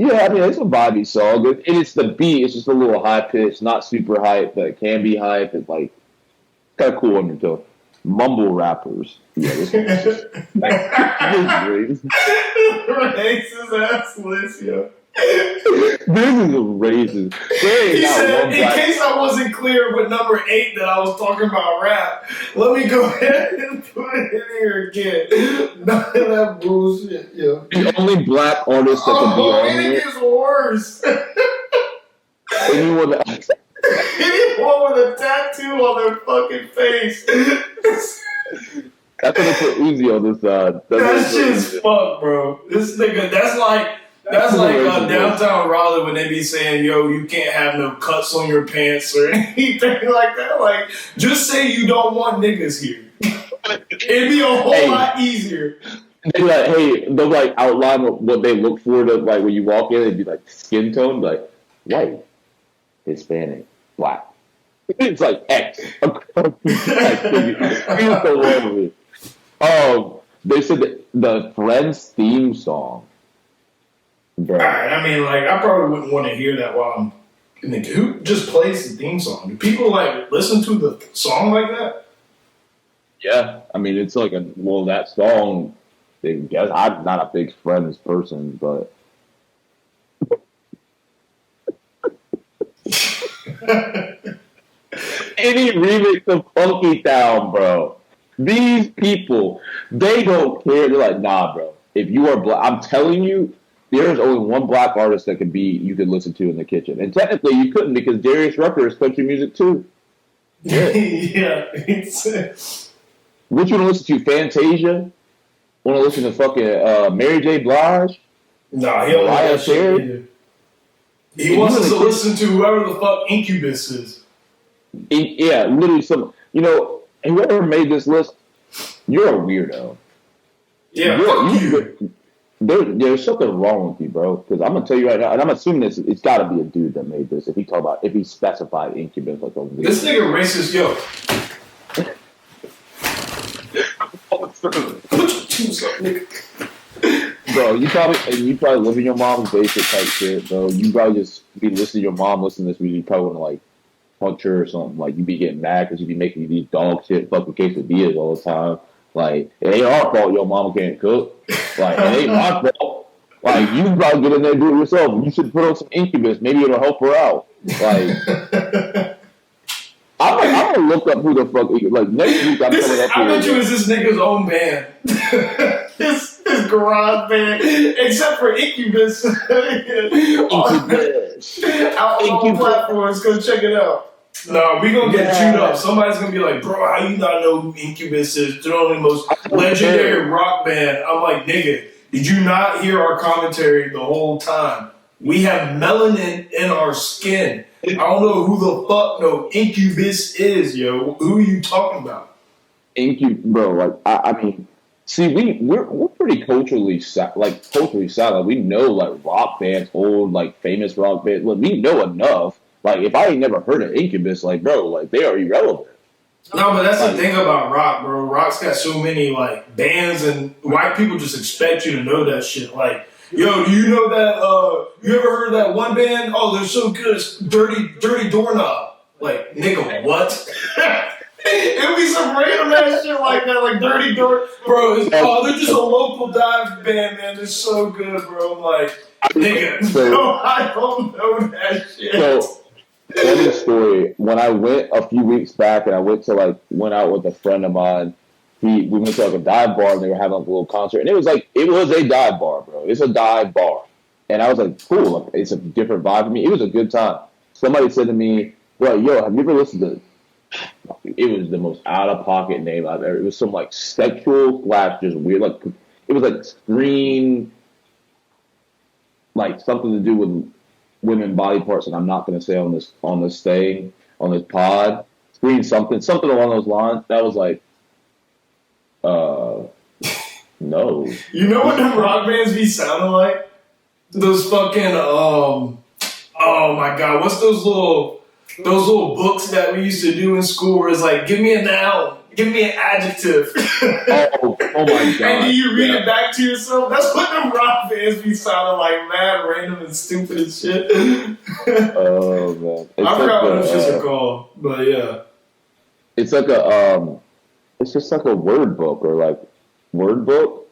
Yeah, I mean, it's a vibey song. And it's the beat. It's just a little high pitched, not super hype, but it can be hype. It's like kind of cool undertone. Mumble rappers. Yeah, this is racist ass list, yo. This is a racist. He said, in case I wasn't clear with number 8 that I was talking about rap, let me go ahead and put it in here again. None of that bullshit, yo. The only black artist that can be on it here. gets worse. Anyone with a tattoo on their fucking face. That's gonna put Uzi on this side. That shit's fucked, bro. This nigga, that's like downtown Raleigh when they be saying, yo, you can't have no cuts on your pants or anything like that. Like, just say you don't want niggas here. It'd be a whole lot easier. They like, they'll like outline what they look for to like when you walk in. It'd be like skin tone, like white, Hispanic, black. It's like X. They said that the Friends theme song. Alright, I mean, like, I probably wouldn't want to hear that while I'm in the. Who just plays the theme song? Do people, like, listen to the song like that? Yeah, I mean, it's like that song, I'm not a big Friends person, but. Any remix of Funky Town, bro. These people, they don't care. They're like, nah, bro. If you are black, I'm telling you, there's only one black artist that you could listen to in the kitchen. And technically you couldn't because Darius Rucker is country music too. Yeah. What you want to listen to? Fantasia? Want to listen to fucking Mary J. Blige? Nah, he don't like that shit either. He wants us to listen to whoever the fuck Incubus is. Yeah, literally whoever made this list, you're a weirdo. Yeah, fuck you. There's something wrong with you, bro. Because I'm gonna tell you right now, and I'm assuming it's got to be a dude that made this. If he specified Incubus like a weirdo. This nigga racist, yo. Bro, you probably live in your mom's basement type shit, bro. You probably just be listening to your mom listen to this music. You probably want to like punch her or something. Like you be getting mad because you be making these dog shit fucking quesadillas all the time. Like it ain't our fault your mama can't cook. Like it ain't my fault. Like you probably get in there and do it yourself. You should put on some Incubus. Maybe it'll help her out. Like I'm gonna look up who the fuck. Like next week I'm coming up here. I bet you it's this nigga's own band. his garage band, except for Incubus. Incubus. Out on all platforms, go check it out. No, we gonna get chewed up. Somebody's gonna be like, bro, how you not know who Incubus is? They're only the most legendary rock band. I'm like, nigga, did you not hear our commentary the whole time? We have melanin in our skin. I don't know who the fuck no Incubus is, yo. Who are you talking about? Bro, like I mean, see, we're pretty culturally silent. We know like rock bands, old like famous rock bands. Like, we know enough. Like if I ain't never heard of Incubus, like bro, like they are irrelevant. No, but that's the thing about rock, bro. Rock's got so many like bands, and white people just expect you to know that shit. Like, yo, do you know that? You ever heard of that one band? Oh, they're so good. It's Dirty Doorknob. Like, nigga, what? It'd be some random ass shit like that, like Dirty Door. Bro, they're just a local dive band, man. They're so good, bro. I'm like, nigga, no, I don't know that shit. So, funny story. When I went a few weeks back, and I went out with a friend of mine. We went to like a dive bar, and they were having like a little concert, and it was a dive bar, bro. It's a dive bar, and I was like, cool. Like, it's a different vibe for me. It was a good time. Somebody said to me, bro, yo, have you ever listened to? It was the most out of pocket name I've ever. It was some like sexual / just weird. Like it was like screen, like something to do with women body parts, and I'm not going to say on this pod. Screen something along those lines. That was like, no. You know what them rock bands be sounding like? Those fucking oh my god, what's those little books that we used to do in school where it's like, give me a noun, give me an adjective. oh my god. And do you read it back to yourself? That's what them rock bands be sounding like, mad, random, and stupid and shit. Oh man. I forgot what those shits are called, but yeah. It's like it's just like a word book or like word book.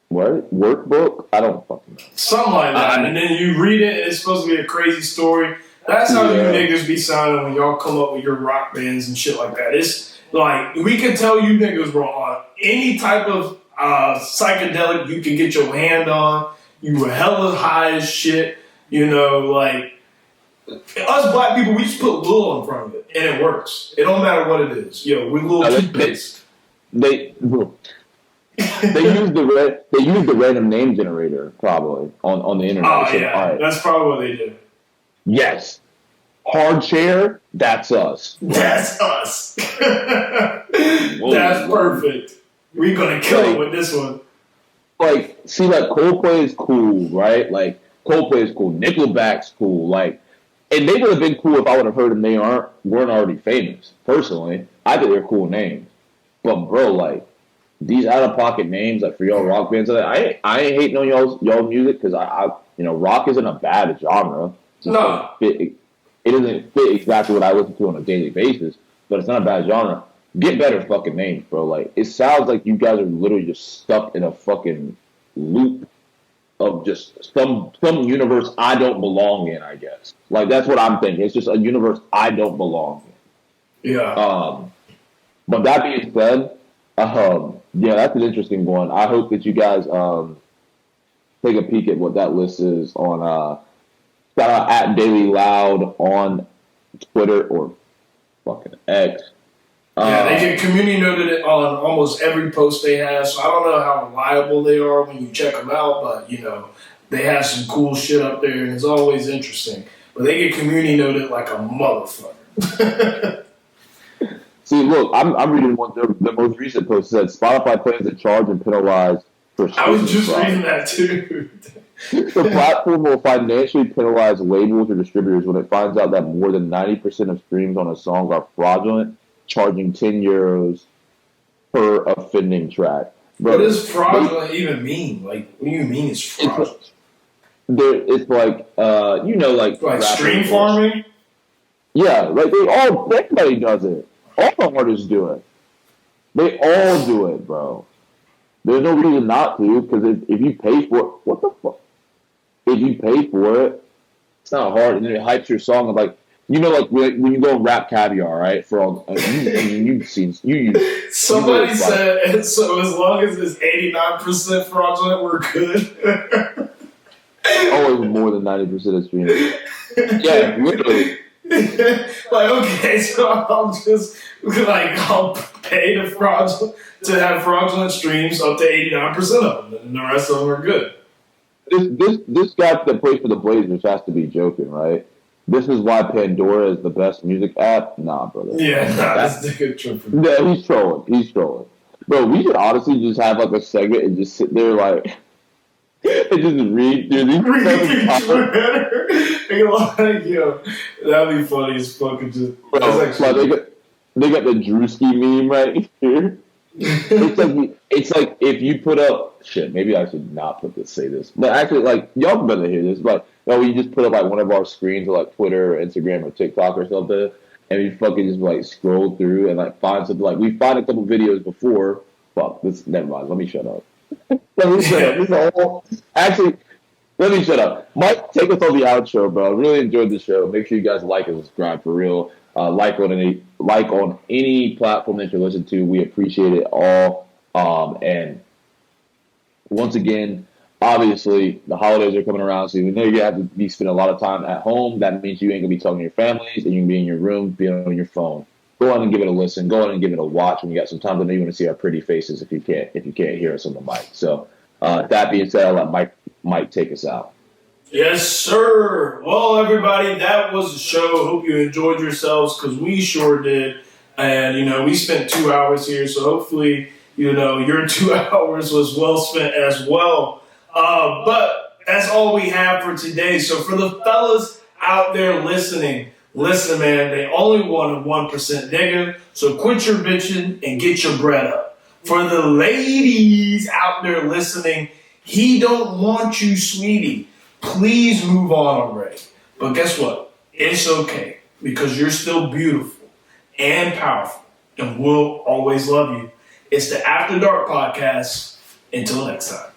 What? Workbook? I don't fucking know. Something like that. And then you read it, and it's supposed to be a crazy story. That's how you niggas be sounding when y'all come up with your rock bands and shit like that. It's like, we can tell you niggas were on any type of psychedelic you can get your hand on. You were hella high as shit. You know, like, us black people, we just put Lil in front of it, and it works. It don't matter what it is. Yo, we Lil toothpaste. They use the random name generator probably on the internet. Oh yeah, right. That's probably what they do. Yes, hard chair. That's us. That's us. That's perfect. We're gonna kill it with this one. Like, see, like Coldplay is cool, right? Like Coldplay is cool. Nickelback's cool. Like, and they would have been cool if I would have heard them. They weren't already famous. Personally, I think they're cool names. But bro, like, these out of pocket names, like for y'all rock bands, I ain't hating on y'all music because I rock isn't a bad genre. No, it doesn't fit exactly what I listen to on a daily basis, but it's not a bad genre. Get better fucking names, bro. Like, it sounds like you guys are literally just stuck in a fucking loop of just some universe I don't belong in, I guess. Like, that's what I'm thinking. It's just a universe I don't belong in. Yeah. But that being said, yeah, that's an interesting one. I hope that you guys take a peek at what that list is on shout out at Daily Loud on Twitter or fucking X. Yeah, they get community noted on almost every post they have, so I don't know how reliable they are when you check them out, but, they have some cool shit up there, and it's always interesting. But they get community noted like a motherfucker. See, look, I'm reading the most recent post said Spotify plans to charge and penalize for streaming. I was just reading that too. The platform will financially penalize labels or distributors when it finds out that more than 90% of streams on a song are fraudulent, charging €10 per offending track. Bro, what does fraudulent even mean? Like, what do you mean it's fraudulent? It's like, like stream farming? Yeah, like everybody does it. All the artists do it. They all do it, bro. There's no reason not to, because if you pay for it, what the fuck? If you pay for it, it's not hard, and then it hypes your song. Like, like when you go Rap Caviar, right? For all, you've seen somebody said, so as long as it's 89% fraudulent, we're good. Always more than 90% of streaming. Yeah, literally. Like, okay, so I'll just I'll pay to have fraudulent streams up to 89% of them, and the rest of them are good. This guy that plays for the Blazers has to be joking, right? This is why Pandora is the best music app. Nah, brother. Yeah, that's a good trip. Yeah, he's trolling. Bro, we should honestly just have like a segment and just sit there like. And just read through these Twitter. That'd be funny as fucking just. they got the Drewski meme right here. It's like if you put up shit. Maybe I should not say this, but actually, like y'all can better hear this. But we just put up like one of our screens of like Twitter, or Instagram, or TikTok or something, and we fucking just like scroll through and like find something. Like we find a couple videos before. Fuck this. Never mind. Let me shut up. Let me shut up. This is a whole. Actually, let me shut up. Mike, take us on the outro, bro. I really enjoyed the show. Make sure you guys like and subscribe for real. Like on any platform that you listen to. We appreciate it all. And once again, obviously the holidays are coming around, so we know you have to be spending a lot of time at home. That means you ain't gonna be talking to your families, and you can be in your room, be on your phone. Go ahead and give it a listen. Go ahead and give it a watch when you got some time. I know you want to see our pretty faces if you can't hear us on the mic. So that being said, I'll let Mike take us out. Yes, sir. Well, everybody, that was the show. Hope you enjoyed yourselves, because we sure did. And, we spent 2 hours here, so hopefully, your 2 hours was well spent as well. But that's all we have for today. So for the fellas out there listening, listen, man, they only want a 1% nigga, so quit your bitching and get your bread up. For the ladies out there listening, he don't want you, sweetie. Please move on already. But guess what? It's okay, because you're still beautiful and powerful, and we'll always love you. It's the After Dark Podcast. Until next time.